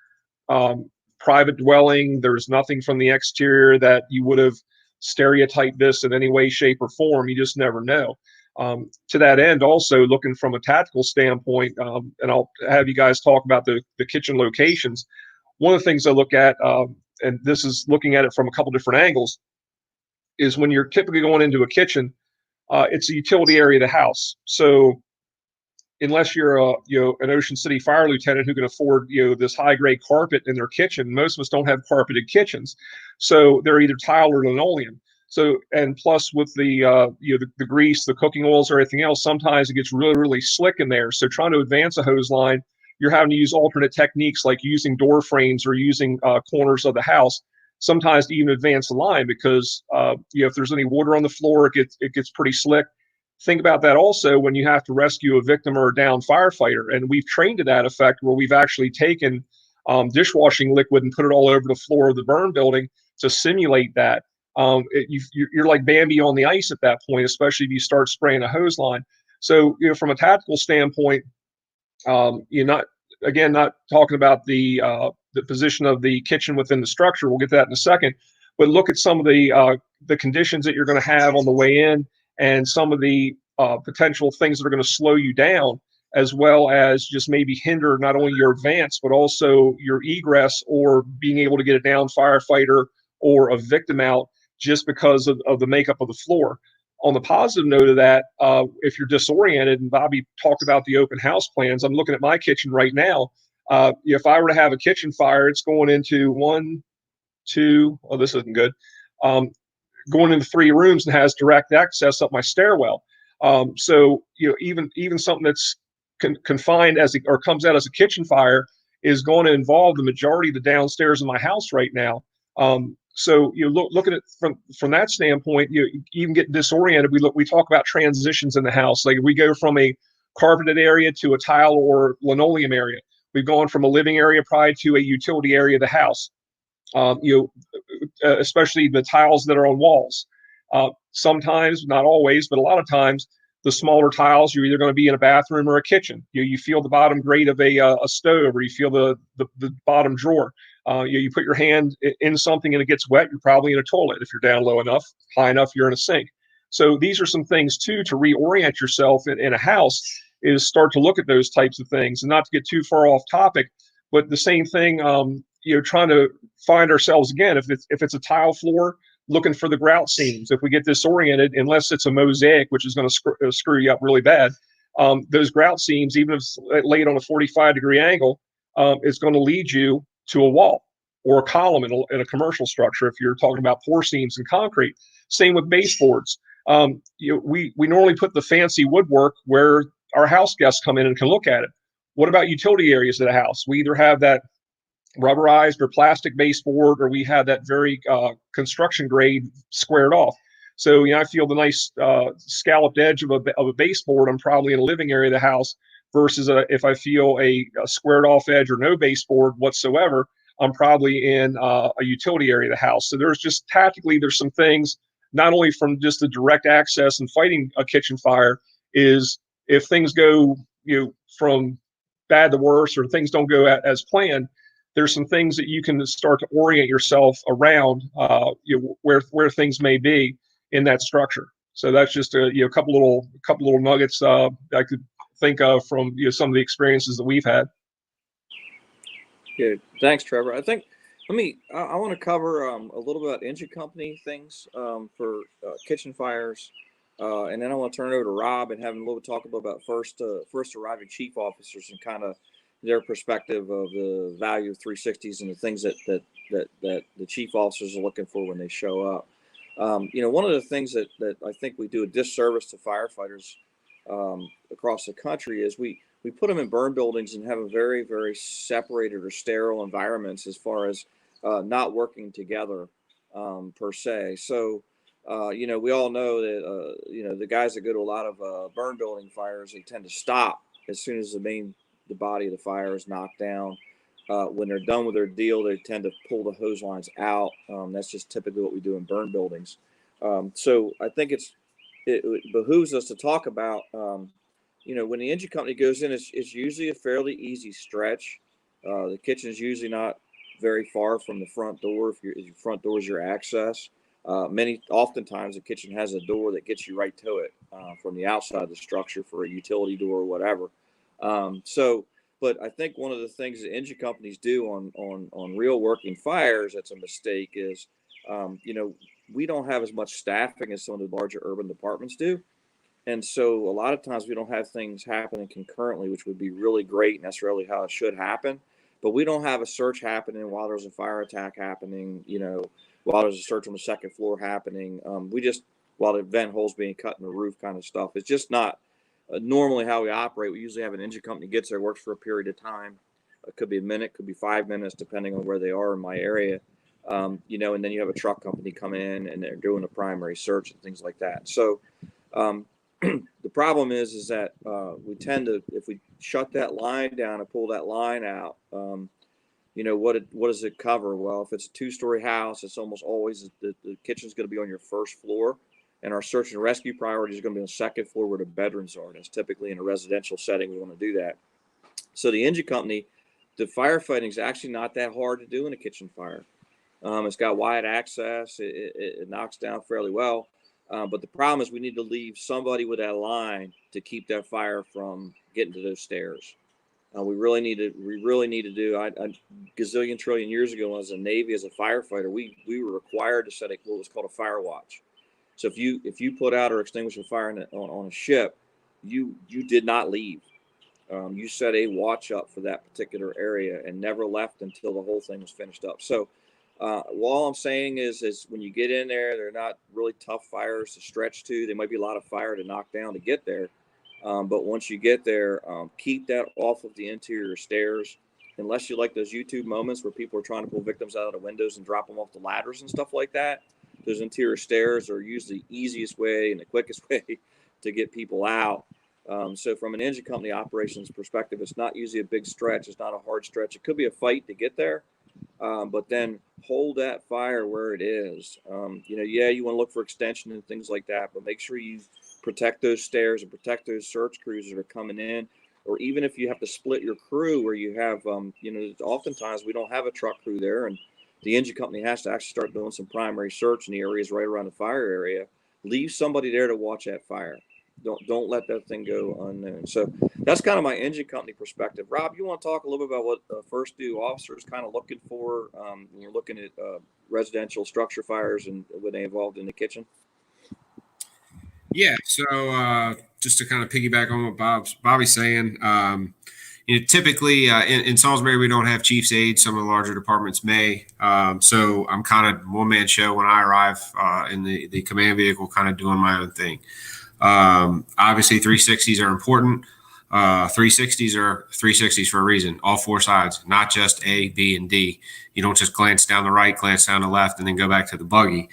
private dwelling. There's nothing from the exterior that you would have stereotyped this in any way, shape, or form. You just never know. To that end, also looking from a tactical standpoint, and I'll have you guys talk about the kitchen locations. One of the things I look at, and this is looking at it from a couple different angles, is when you're typically going into a kitchen, it's a utility area of the house. So unless you're an Ocean City fire lieutenant who can afford this high grade carpet in their kitchen, most of us don't have carpeted kitchens, so they're either tile or linoleum. So, and plus with the grease, the cooking oils, or everything else, sometimes it gets really, really slick in there. So trying to advance a hose line, you're having to use alternate techniques like using door frames or using corners of the house, sometimes to even advance the line, because if there's any water on the floor, it gets pretty slick. Think about that also when you have to rescue a victim or a downed firefighter. And we've trained to that effect where we've actually taken dishwashing liquid and put it all over the floor of the burn building to simulate that. You're like Bambi on the ice at that point, especially if you start spraying a hose line. So, from a tactical standpoint, you're not talking about the position of the kitchen within the structure. We'll get that in a second. But look at some of the conditions that you're going to have on the way in, and some of the potential things that are going to slow you down, as well as just maybe hinder not only your advance, but also your egress or being able to get a downed firefighter or a victim out just because of the makeup of the floor. On the positive note of that, if you're disoriented, and Bobby talked about the open house plans, I'm looking at my kitchen right now. If I were to have a kitchen fire, it's going into this isn't good. Going into 3 rooms and has direct access up my stairwell. So even something that's confined or comes out as a kitchen fire is going to involve the majority of the downstairs in my house right now. So look at it from that standpoint, you even get disoriented. We talk about transitions in the house. Like we go from a carpeted area to a tile or linoleum area. We've gone from a living area probably to a utility area of the house. Especially the tiles that are on walls. Sometimes, not always, but a lot of times, the smaller tiles, you're either going to be in a bathroom or a kitchen. You feel the bottom grate of a stove, or you feel the bottom drawer. You put your hand in something and it gets wet, you're probably in a toilet. If you're down low enough, high enough, you're in a sink. So these are some things too to reorient yourself in a house, is start to look at those types of things, and not to get too far off topic, but the same thing, trying to find ourselves again. If it's a tile floor, looking for the grout seams. If we get disoriented, unless it's a mosaic, which is going to screw you up really bad, those grout seams, even if it's laid on a 45-degree angle, it's going to lead you to a wall or a column in a commercial structure if you're talking about pour seams in concrete. Same with baseboards. We normally put the fancy woodwork where our house guests come in and can look at it. What about utility areas of the house? We either have that rubberized or plastic baseboard, or we have that very construction grade squared off. So, I feel the nice scalloped edge of a baseboard, I'm probably in a living area of the house, versus if I feel a squared off edge or no baseboard whatsoever, I'm probably in a utility area of the house. So there's just tactically, there's some things, not only from just the direct access and fighting a kitchen fire, is if things go, from bad to worse, or things don't go as planned, there's some things that you can start to orient yourself around, where things may be in that structure. So that's just a couple little nuggets I could think of from some of the experiences that we've had. Good. Thanks, Trevor. I think I want to cover a little bit about engine company things for kitchen fires, and then I want to turn it over to Rob and have him a little talk about first arriving chief officers and kind of their perspective of the value of 360s and the things that the chief officers are looking for when they show up. One of the things that I think we do a disservice to firefighters across the country is we put them in burn buildings and have a very, very separated or sterile environments as far as not working together per se. So, we all know that, the guys that go to a lot of burn building fires, they tend to stop as soon as the body of the fire is knocked down. When they're done with their deal, they tend to pull the hose lines out. That's just typically what we do in burn buildings. So I think it behooves us to talk about, when the engine company goes in, it's usually a fairly easy stretch. The kitchen is usually not very far from the front door. If your front door is your access, oftentimes the kitchen has a door that gets you right to it from the outside of the structure for a utility door or whatever. But I think one of the things that engine companies do on real working fires that's a mistake is, we don't have as much staffing as some of the larger urban departments do. And so a lot of times we don't have things happening concurrently, which would be really great. And that's really how it should happen. But we don't have a search happening while there's a fire attack happening, while there's a search on the second floor happening. While the vent hole's being cut in the roof kind of stuff. It's just not normally how we operate. We usually have an engine company gets there, works for a period of time. It could be a minute, could be 5 minutes, depending on where they are in my area. And then you have a truck company come in and they're doing a primary search and things like that. So the problem is that we tend to, if we shut that line down and pull that line out, what does it cover? Well, if it's a 2-story house, it's almost always the kitchen's going to be on your first floor. And our search and rescue priority is going to be on the second floor where the bedrooms are. That's typically in a residential setting. We want to do that. So the engine company, the firefighting is actually not that hard to do in a kitchen fire. It's got wide access. It knocks down fairly well. But the problem is we need to leave somebody with that line to keep that fire from getting to those stairs. We really need to do. A gazillion trillion years ago, when I was in the Navy as a firefighter, we were required to set what was called a fire watch. So if you put out or extinguish a fire on a ship, you did not leave. You set a watch up for that particular area and never left until the whole thing was finished up. So all I'm saying is when you get in there, they're not really tough fires to stretch to. There might be a lot of fire to knock down to get there. But once you get there, keep that off of the interior stairs, unless you like those YouTube moments where people are trying to pull victims out of the windows and drop them off the ladders and stuff like that. Those interior stairs are usually the easiest way and the quickest way to get people out. So from an engine company operations perspective, it's not usually a big stretch. It's not a hard stretch. It could be a fight to get there, but then hold that fire where it is. You want to look for extension and things like that, but make sure you protect those stairs and protect those search crews that are coming in. Or even if you have to split your crew where you have, oftentimes we don't have a truck crew there, and the engine company has to actually start doing some primary search in the areas right around the fire area. Leave somebody there to watch that fire. Don't let that thing go unknown. So that's kind of my engine company perspective. Rob, you want to talk a little bit about what first due officers kind of looking for when you're looking at residential structure fires and when they involved in the kitchen? Yeah. So just to kind of piggyback on what Bobby's saying, typically in Salisbury, we don't have chief's aides. Some of the larger departments may. So I'm kind of one-man show when I arrive in the command vehicle, kind of doing my own thing. Obviously, 360s are important. 360s are 360s for a reason. All 4 sides, not just A, B, and D. You don't just glance down the right, glance down the left, and then go back to the buggy.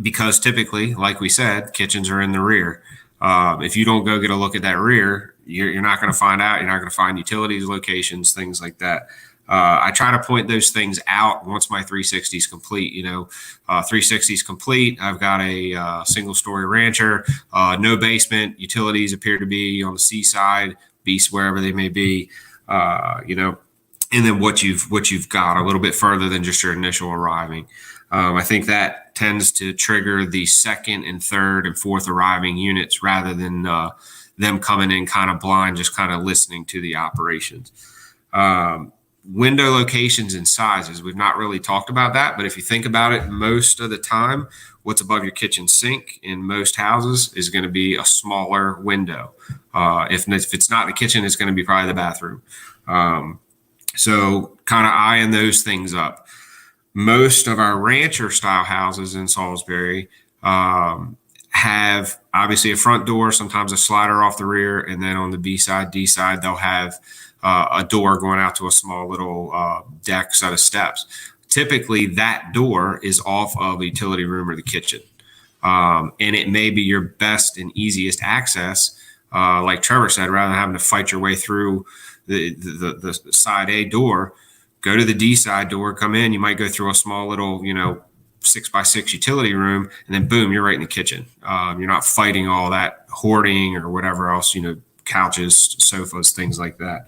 because typically, like we said, kitchens are in the rear. If you don't go get a look at that rear, you're not going to find out. You're not going to find utilities, locations, things like that. I try to point those things out once my 360 is complete. 360 is complete. I've got a single story rancher, no basement. Utilities appear to be on the seaside, beast wherever they may be. And then what you've got a little bit further than just your initial arriving. I think that tends to trigger the second and third and fourth arriving units rather than them coming in kind of blind, just kind of listening to the operations. Window locations and sizes. We've not really talked about that, but if you think about it, most of the time, what's above your kitchen sink in most houses is going to be a smaller window. If it's not the kitchen, it's going to be probably the bathroom. So kind of eyeing those things up. Most of our rancher style houses in Salisbury have obviously a front door, sometimes a slider off the rear, and then on the B side, D side, they'll have a door going out to a small little deck set of steps. Typically, that door is off of a utility room or the kitchen. And it may be your best and easiest access, like Trevor said, rather than having to fight your way through the side A door, go to the D side door, come in. You might go through a small little, 6x6 utility room, and then boom, you're right in the kitchen. You're not fighting all that hoarding or whatever else, couches, sofas, things like that.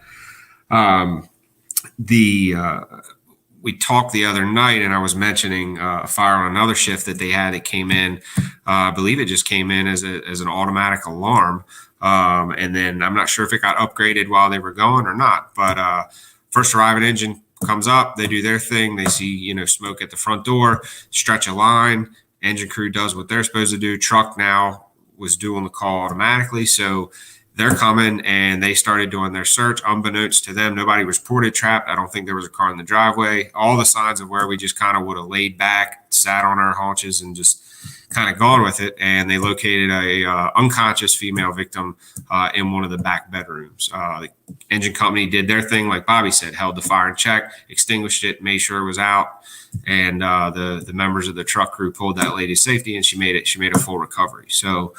We talked the other night, and I was mentioning a fire on another shift that they had. It came in, I believe it just came in as an automatic alarm. And then I'm not sure if it got upgraded while they were going or not, but first arriving engine comes up, they do their thing. They see, smoke at the front door, stretch a line, engine crew does what they're supposed to do. Truck now was doing the call automatically. So they're coming and they started doing their search. Unbeknownst to them, nobody was reported trapped. I don't think there was a car in the driveway. All the signs of where we just kind of would have laid back, sat on our haunches and just kind of gone with it. And they located a unconscious female victim in one of the back bedrooms. The engine company did their thing, like Bobby said, held the fire in check, extinguished it, made sure it was out. And the members of the truck crew pulled that lady's safety, and she made a full recovery. So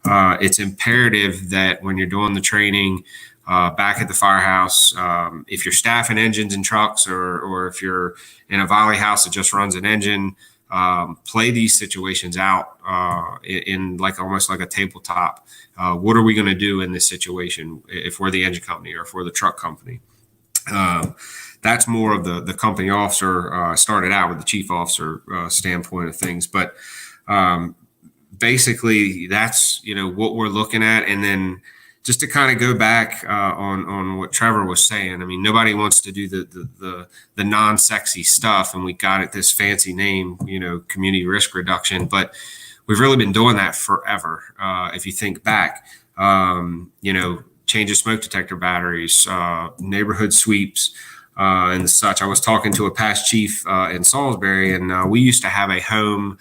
it's imperative that when you're doing the training back at the firehouse, if you're staffing engines and trucks, or if you're in a volley house that just runs an engine, play these situations out in like almost like a tabletop. What are we going to do in this situation if we're the engine company or if we're the truck company? That's more of the company officer. Started out with the chief officer standpoint of things, but basically that's what we're looking at. And then just to kind of go back on what Trevor was saying, I mean, nobody wants to do the non-sexy stuff, and we got it this fancy name, community risk reduction, but we've really been doing that forever. If you think back, change of smoke detector batteries, neighborhood sweeps, and such. I was talking to a past chief in Salisbury, and we used to have a home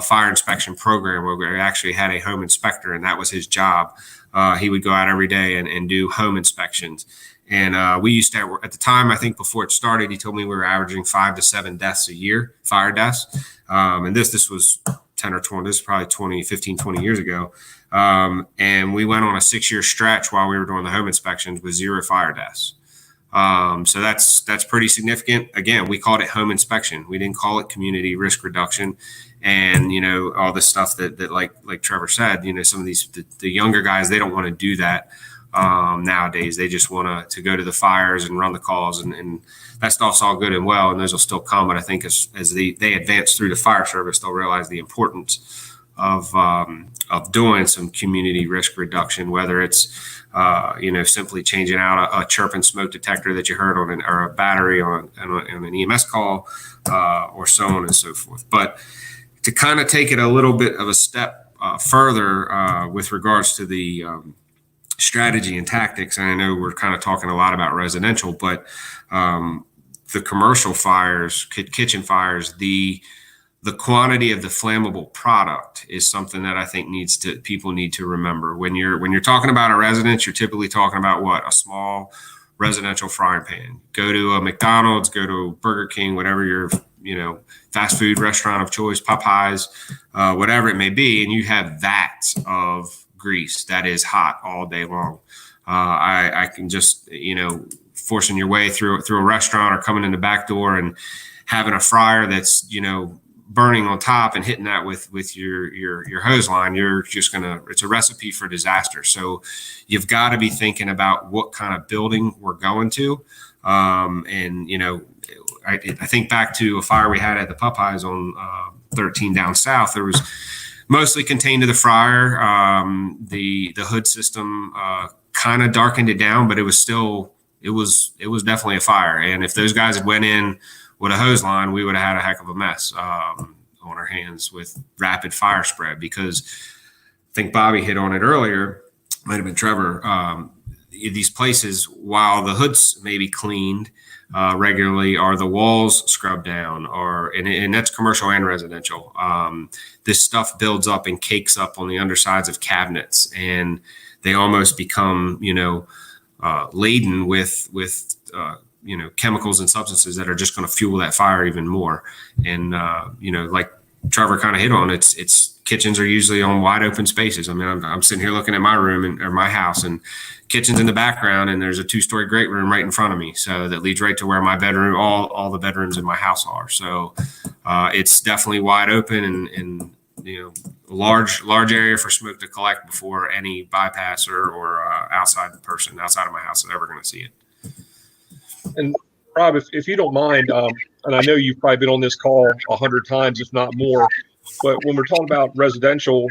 fire inspection program where we actually had a home inspector, and that was his job. He would go out every day and do home inspections. And we used to, at the time, I think before it started, he told me we were averaging 5 to 7 deaths a year, fire deaths. And this was 10 or 20, this is probably 20 years ago. And we went on a 6-year stretch while we were doing the home inspections with 0 fire deaths. So that's pretty significant. Again, we called it home inspection. We didn't call it community risk reduction. And, all the stuff that like Trevor said, some of these, the younger guys, they don't want to do that nowadays. They just want to go to the fires and run the calls, and that stuff's all good and well, and those will still come. But I think as they advance through the fire service, they'll realize the importance of doing some community risk reduction, whether it's simply changing out a chirping smoke detector that you heard on or a battery on an EMS call, or so on and so forth. But to kind of take it a little bit of a step further with regards to the strategy and tactics, and I know we're kind of talking a lot about residential, but the commercial fires, kitchen fires, the quantity of the flammable product is something that I think people need to remember. When you're talking about a residence, you're typically talking about what? A small residential frying pan. Go to a McDonald's, go to Burger King, whatever your fast food restaurant of choice, Popeyes, whatever it may be, and you have vats of grease that is hot all day long. I can just, forcing your way through a restaurant or coming in the back door and having a fryer that's, burning on top and hitting that with your hose line, you're just it's a recipe for disaster. So you've got to be thinking about what kind of building we're going to. I think back to a fire we had at the Popeyes on 13 down south. There was mostly contained to the fryer. The hood system kind of darkened it down, but it was definitely a fire. And if those guys had went in with a hose line, we would have had a heck of a mess on our hands with rapid fire spread, because I think Bobby hit on it earlier, might have been Trevor. These places, while the hoods may be cleaned regularly, are the walls scrubbed down, and that's commercial and residential. This stuff builds up and cakes up on the undersides of cabinets, and they almost become, laden with chemicals and substances that are just going to fuel that fire even more. And, like Trevor kind of hit on, it's kitchens are usually on wide open spaces. I mean, I'm sitting here looking at my room or my house, and kitchen's in the background, and there's a 2-story great room right in front of me. So that leads right to where my bedroom, all the bedrooms in my house are. So it's definitely wide open and large area for smoke to collect before any bypass or outside of my house is ever going to see it. And Rob, if you don't mind, and I know you've probably been on this call 100 times, if not more, but when we're talking about residential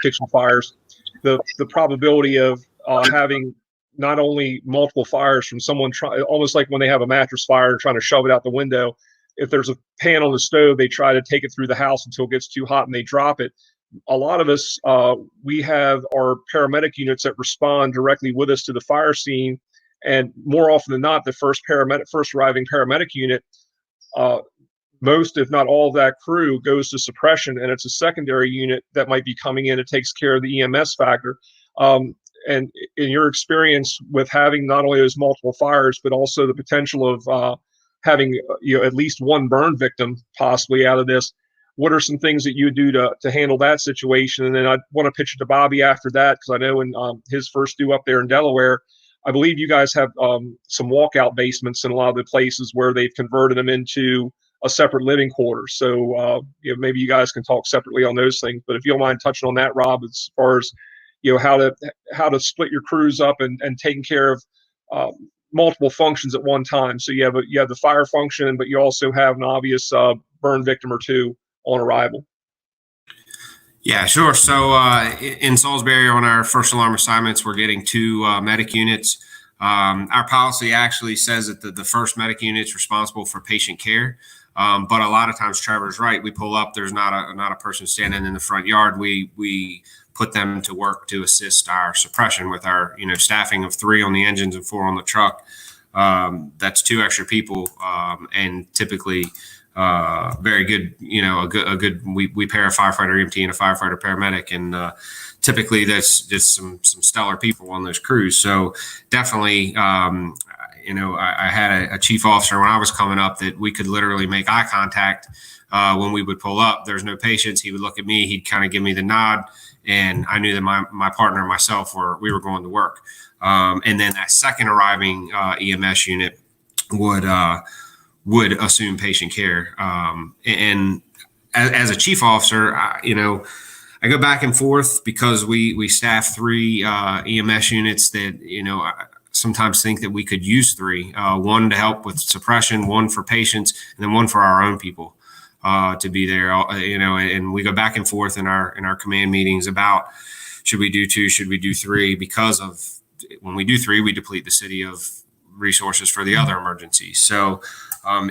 kitchen fires, the probability of having not only multiple fires from someone almost like when they have a mattress fire trying to shove it out the window. If there's a pan on the stove, they try to take it through the house until it gets too hot and they drop it. A lot of us, we have our paramedic units that respond directly with us to the fire scene. And more often than not, the first arriving paramedic unit, most, if not all of that crew goes to suppression, and it's a secondary unit that might be coming in. It takes care of the EMS factor. And in your experience with having not only those multiple fires, but also the potential of having at least one burn victim possibly out of this, what are some things that you do to handle that situation? And then I want to pitch it to Bobby after that, because I know in his first due up there in Delaware, I believe you guys have some walkout basements in a lot of the places where they've converted them into a separate living quarters. So maybe you guys can talk separately on those things. But if you don't mind touching on that, Rob, as far as how to split your crews up and taking care of multiple functions at one time. So you have the fire function, but you also have an obvious burn victim or two on arrival. Yeah, sure. So in Salisbury, on our first alarm assignments, we're getting 2 medic units. Our policy actually says that the first medic unit is responsible for patient care. But a lot of times, Trevor's right. We pull up. There's not a person standing in the front yard. We put them to work to assist our suppression with our staffing of 3 on the engines and 4 on the truck. That's 2 extra people, and typically very good. A good. We pair a firefighter EMT and a firefighter paramedic, and typically that's just some stellar people on those crews. So definitely. I had a chief officer when I was coming up that we could literally make eye contact when we would pull up. There's no patients. He would look at me. He'd kind of give me the nod, and I knew that my partner and myself we were going to work. And then that second arriving EMS unit would assume patient care. And as a chief officer, I go back and forth because we staff 3 EMS units that sometimes think that we could use 3, 1 to help with suppression, 1 for patients, and then 1 for our own people to be there. And we go back and forth in our command meetings about should we do 2, should we do 3, because of when we do 3, we deplete the city of resources for the other emergencies. So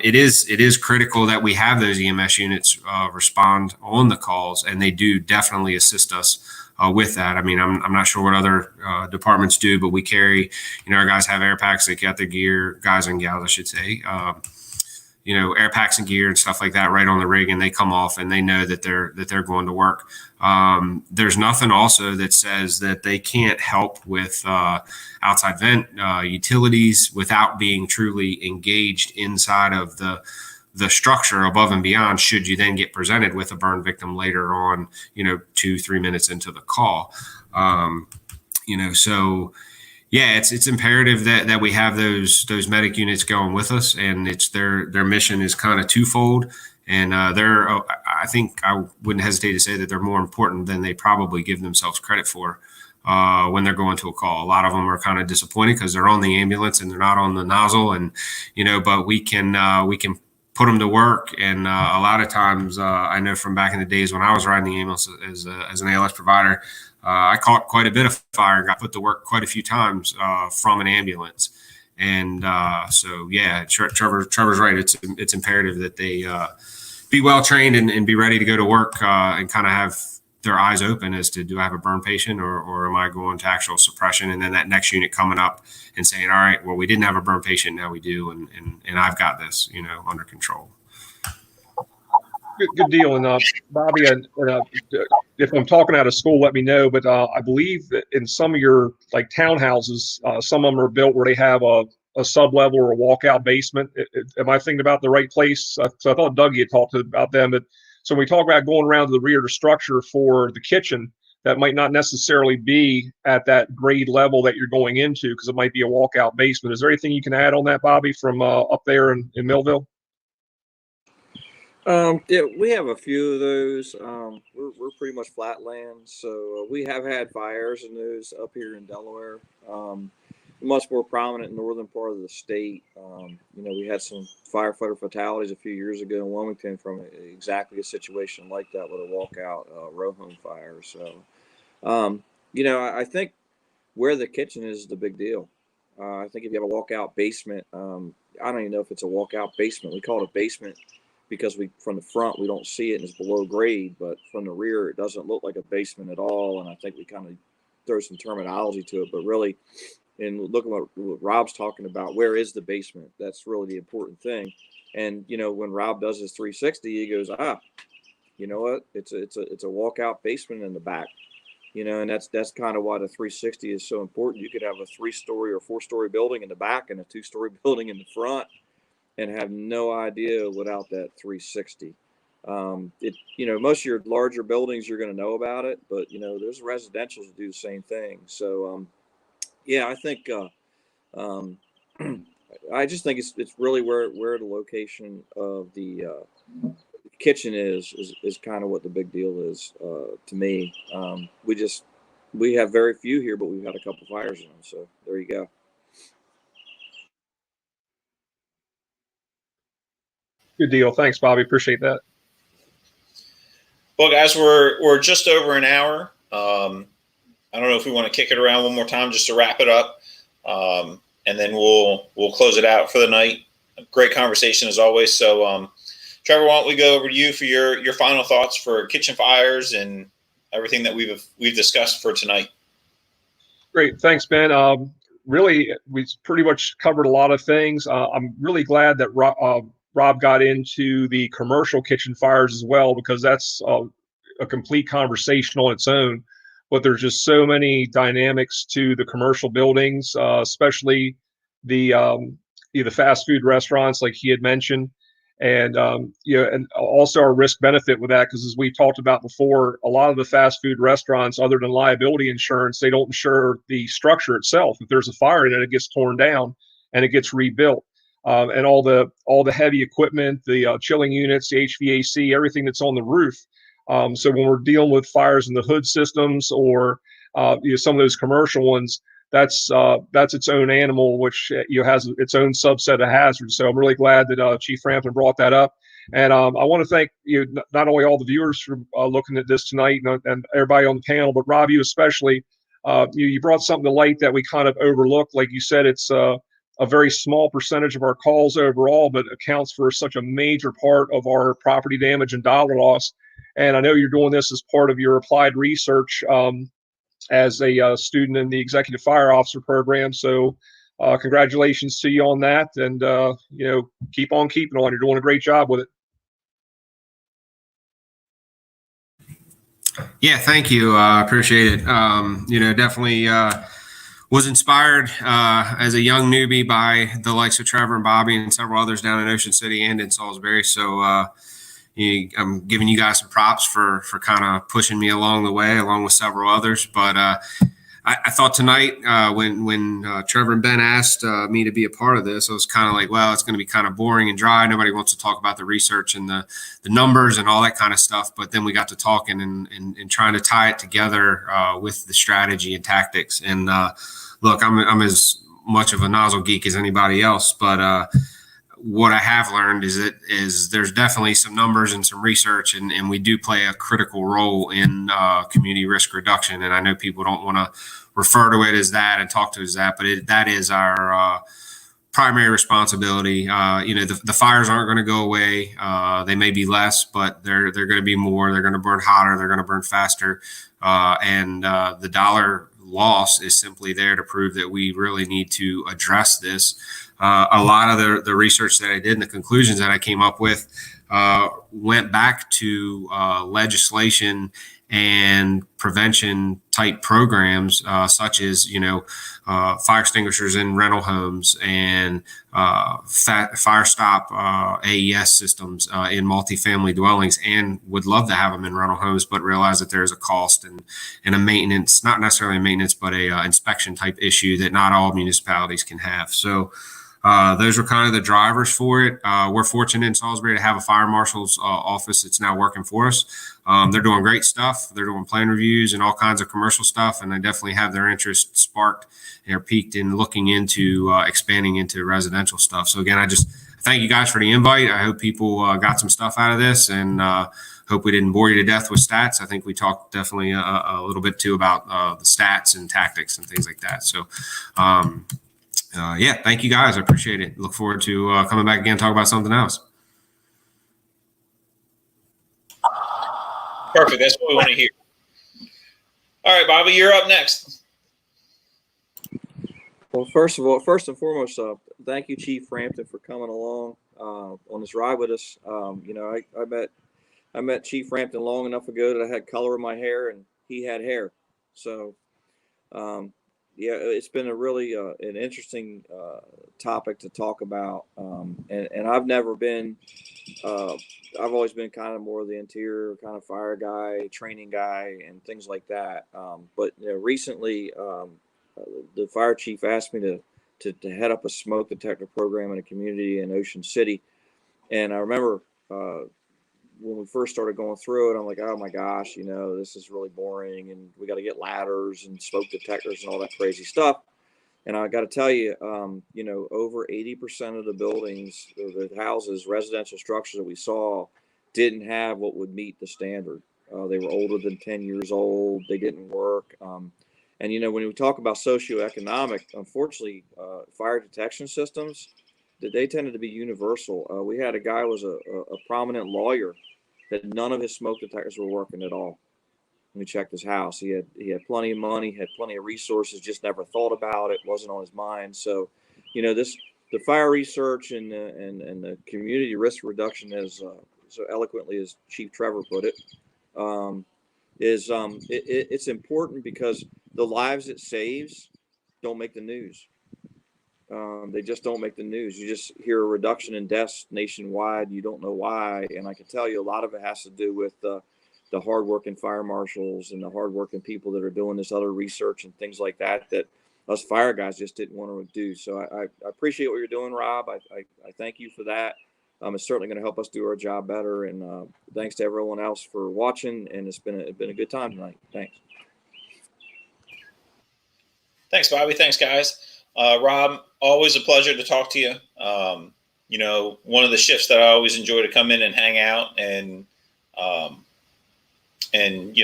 it is critical that we have those EMS units respond on the calls, and they do definitely assist us with that. I mean, I'm not sure what other departments do, but we carry, our guys have air packs. They got their gear, guys and gals, I should say, air packs and gear and stuff like that right on the rig, and they come off and they know that they're going to work. There's nothing also that says that they can't help with outside vent utilities without being truly engaged inside of the the structure above and beyond, should you then get presented with a burn victim later on, 2-3 minutes into the call. So yeah, it's imperative that we have those medic units going with us, and it's their mission is kind of twofold. And I think I wouldn't hesitate to say that they're more important than they probably give themselves credit for when they're going to a call. A lot of them are kind of disappointed because they're on the ambulance and they're not on the nozzle, and but we can put them to work. And a lot of times, I know from back in the days when I was riding the ambulance as an ALS provider, I caught quite a bit of fire and got put to work quite a few times from an ambulance. And so, yeah, Trevor's right. It's imperative that they be well trained and be ready to go to work and kind of have their eyes open as to, do I have a burn patient or am I going to actual suppression? And then that next unit coming up and saying, all right, well, we didn't have a burn patient, now we do, and I've got this, under control. Good deal. And Bobby, if I'm talking out of school, let me know. But I believe that in some of your like townhouses, some of them are built where they have a sub-level or a walkout basement. Am I thinking about the right place? So I thought Dougie had talked about them. But so when we talk about going around to the rear of the structure for the kitchen, that might not necessarily be at that grade level that you're going into, because it might be a walkout basement. Is there anything you can add on that, Bobby, from up there in Millville? Yeah, we have a few of those. We're pretty much flat land, so we have had fires in those up here in Delaware. Much more prominent in the northern part of the state. We had some firefighter fatalities a few years ago in Wilmington from exactly a situation like that with a walkout row home fire. So, I think where the kitchen is the big deal. I think if you have a walkout basement, I don't even know if it's a walkout basement. We call it a basement because from the front we don't see it and it's below grade, but from the rear it doesn't look like a basement at all. And I think we kind of throw some terminology to it, but really, and looking at what Rob's talking about, where is the basement? That's really the important thing. And when Rob does his 360, he goes, you know what? It's a walkout basement in the back. And that's kind of why the 360 is so important. You could have a 3-story or 4-story building in the back and a 2-story building in the front, and have no idea without that 360. Most of your larger buildings, you're going to know about it, but there's residentials that do the same thing. So, I think I just think it's really where the location of the kitchen is kind of what the big deal is to me. We have very few here, but we've had a couple fires in them. So there you go. Good deal. Thanks, Bobby. Appreciate that. Well, guys, we're just over an hour. I don't know if we want to kick it around one more time just to wrap it up, and then we'll close it out for the night. Great conversation as always. So, Trevor, why don't we go over to you for your final thoughts for kitchen fires and everything that we've discussed for tonight. Great, thanks, Ben. Really, we pretty much covered a lot of things. I'm really glad that Rob got into the commercial kitchen fires as well, because that's a complete conversation on its own. But there's just so many dynamics to the commercial buildings, especially the fast food restaurants, like he had mentioned, and and also our risk benefit with that, because as we talked about before, a lot of the fast food restaurants, other than liability insurance, they don't insure the structure itself. If there's a fire in it, it gets torn down and it gets rebuilt. And all the heavy equipment, the chilling units, the HVAC, everything that's on the roof. So when we're dealing with fires in the hood systems or some of those commercial ones, that's its own animal, which has its own subset of hazards. So I'm really glad that Chief Frampton brought that up. And I want to thank not only all the viewers for looking at this tonight and everybody on the panel, but Rob, you especially. You brought something to light that we kind of overlooked. Like you said, it's a very small percentage of our calls overall, but accounts for such a major part of our property damage and dollar loss. And I know you're doing this as part of your applied research as a student in the Executive Fire Officer program. So congratulations to you on that. And, keep on keeping on. You're doing a great job with it. Yeah, thank you. I appreciate it. Definitely was inspired as a young newbie by the likes of Trevor and Bobby and several others down in Ocean City and in Salisbury. So I'm giving you guys some props for kind of pushing me along the way, along with several others. But I thought tonight when Trevor and Ben asked me to be a part of this, I was kind of like, well, it's going to be kind of boring and dry. Nobody wants to talk about the research and the numbers and all that kind of stuff. But then we got to talking and trying to tie it together with the strategy and tactics. And look, I'm as much of a nozzle geek as anybody else, but what I have learned is there's definitely some numbers and some research, and we do play a critical role in community risk reduction. And I know people don't want to refer to it as that and talk to it as that, but that is our primary responsibility. The fires aren't going to go away. They may be less, but they're going to be more. They're going to burn hotter. They're going to burn faster. And the dollar loss is simply there to prove that we really need to address this. A lot of the research that I did and the conclusions that I came up with went back to legislation and prevention type programs, such as, fire extinguishers in rental homes and fire stop AES systems in multifamily dwellings, and would love to have them in rental homes, but realize that there's a cost and a maintenance, not necessarily a maintenance, but a inspection type issue that not all municipalities can have. So those were kind of the drivers for it. We're fortunate in Salisbury to have a fire marshal's office that's now working for us. They're doing great stuff. They're doing plan reviews and all kinds of commercial stuff, and they definitely have their interest sparked and are piqued in looking into expanding into residential stuff. So again, I just thank you guys for the invite. I hope people got some stuff out of this, and hope we didn't bore you to death with stats. I think we talked definitely a little bit too about the stats and tactics and things like that. So thank you guys. I appreciate it. Look forward to coming back again, talk about something else. Perfect. That's what we want to hear. All right, Bobby, you're up next. Well, first and foremost, thank you, Chief Frampton, for coming along on this ride with us. I met Chief Frampton long enough ago that I had color in my hair and he had hair. So, it's been a really an interesting topic to talk about. And I've never been, I've always been kind of more of the interior kind of fire guy, training guy, and things like that. But recently, the fire chief asked me to head up a smoke detector program in a community in Ocean City. And I remember when we first started going through it, I'm like, oh my gosh, this is really boring, and we got to get ladders and smoke detectors and all that crazy stuff. And I got to tell you, over 80% of the buildings, the houses, residential structures that we saw didn't have what would meet the standard. They were older than 10 years old. They didn't work. And, when we talk about socioeconomic, unfortunately, fire detection systems, they tended to be universal. We had a guy who was a prominent lawyer that none of his smoke detectors were working at all. We checked his house. He had plenty of money, had plenty of resources, just never thought about it. Wasn't on his mind. So, the fire research and the community risk reduction, as so eloquently as Chief Trevor put it, it's important because the lives it saves don't make the news. They just don't make the news. You just hear a reduction in deaths nationwide. You don't know why. And I can tell you a lot of it has to do with the hardworking fire marshals and the hardworking people that are doing this other research and things like that us fire guys just didn't want to do. So I appreciate what you're doing, Rob. I thank you for that. It's certainly going to help us do our job better. And thanks to everyone else for watching. And it's been a good time tonight. Thanks. Thanks, Bobby. Thanks, guys. Rob, always a pleasure to talk to you. One of the shifts that I always enjoy to come in and hang out and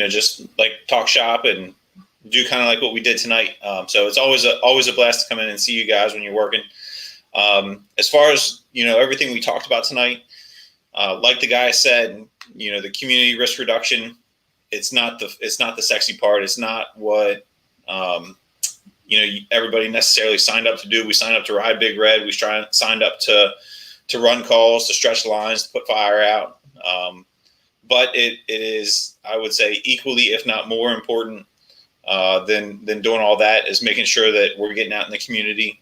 just like talk shop and do kind of like what we did tonight. So it's always a blast to come in and see you guys when you're working. As far as, everything we talked about tonight, like the guy said, the community risk reduction, it's not the sexy part. It's not what, everybody necessarily signed up to do. We signed up to ride Big Red. We signed up to run calls, to stretch lines, to put fire out. But it is, I would say, equally, if not more important, than doing all that, is making sure that we're getting out in the community.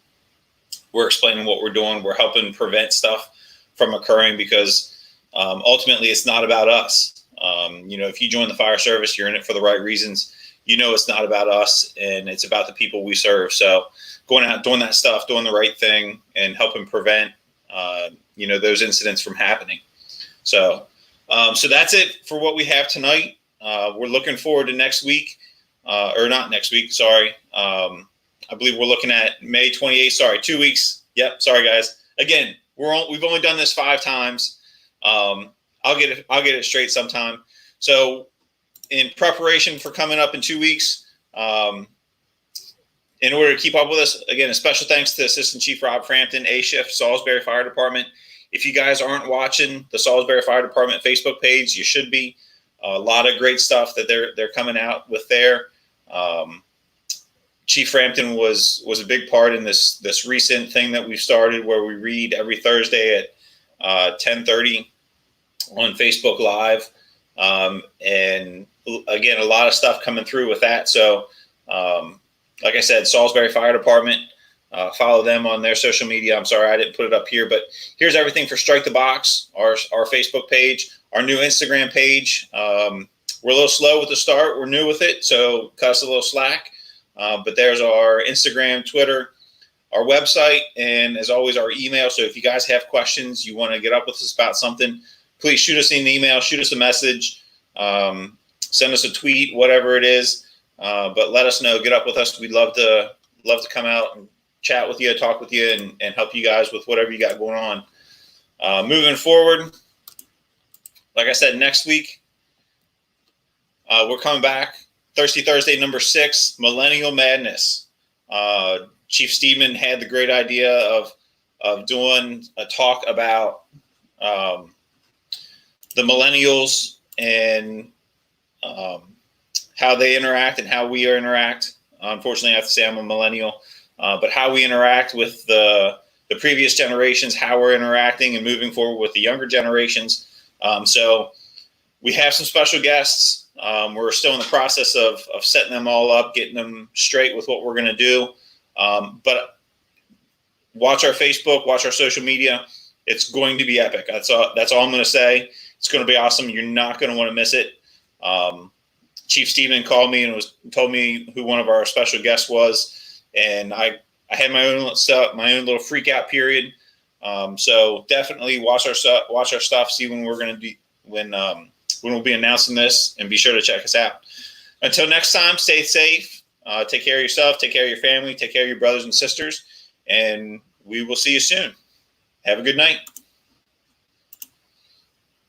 We're explaining what we're doing. We're helping prevent stuff from occurring, because ultimately it's not about us. If you join the fire service, you're in it for the right reasons. It's not about us, and it's about the people we serve. So going out, doing that stuff, doing the right thing, and helping prevent, those incidents from happening. So that's it for what we have tonight. We're looking forward to next week, or not next week. Sorry. I believe we're looking at May 28th. Sorry, 2 weeks. Yep. Sorry, guys. Again, we've only done this 5 times. I'll get it straight sometime. So in preparation for coming up in 2 weeks, in order to keep up with us, again, a special thanks to Assistant Chief Rob Frampton, A Shift, Salisbury Fire Department. If you guys aren't watching the Salisbury Fire Department Facebook page, you should be. A lot of great stuff that they're coming out with there. Chief Frampton was a big part in this recent thing that we've started, where we read every Thursday at 10:30 on Facebook Live. And again, a lot of stuff coming through with that. So like I said, Salisbury Fire Department, follow them on their social media. I'm sorry I didn't put it up here, but here's everything for Strike the Box, our Facebook page, our new Instagram page. We're a little slow with the start. We're new with it, so cut us a little slack. But there's our Instagram, Twitter, our website, and as always, our email. So if you guys have questions, you want to get up with us about something, please shoot us an email, shoot us a message, send us a tweet, whatever it is. But let us know, get up with us. We'd love to come out and chat with you, talk with you, and help you guys with whatever you got going on. Moving forward, like I said, next week, we're coming back. Thirsty Thursday, number 6, Millennial Madness. Chief Steedman had the great idea of doing a talk about the millennials and how they interact and how we interact. Unfortunately, I have to say I'm a millennial, but how we interact with the previous generations, how we're interacting and moving forward with the younger generations. So we have some special guests. We're still in the process of setting them all up, getting them straight with what we're going to do. But watch our Facebook, watch our social media. It's going to be epic. That's all I'm going to say. It's going to be awesome. You're not going to want to miss it. Chief Steedman called me and told me who one of our special guests was, and I had my own little freak out period. So definitely watch our stuff, see when we're going to be when we'll be announcing this, and be sure to check us out. Until next time, stay safe. Take care of yourself. Take care of your family. Take care of your brothers and sisters, and we will see you soon. Have a good night.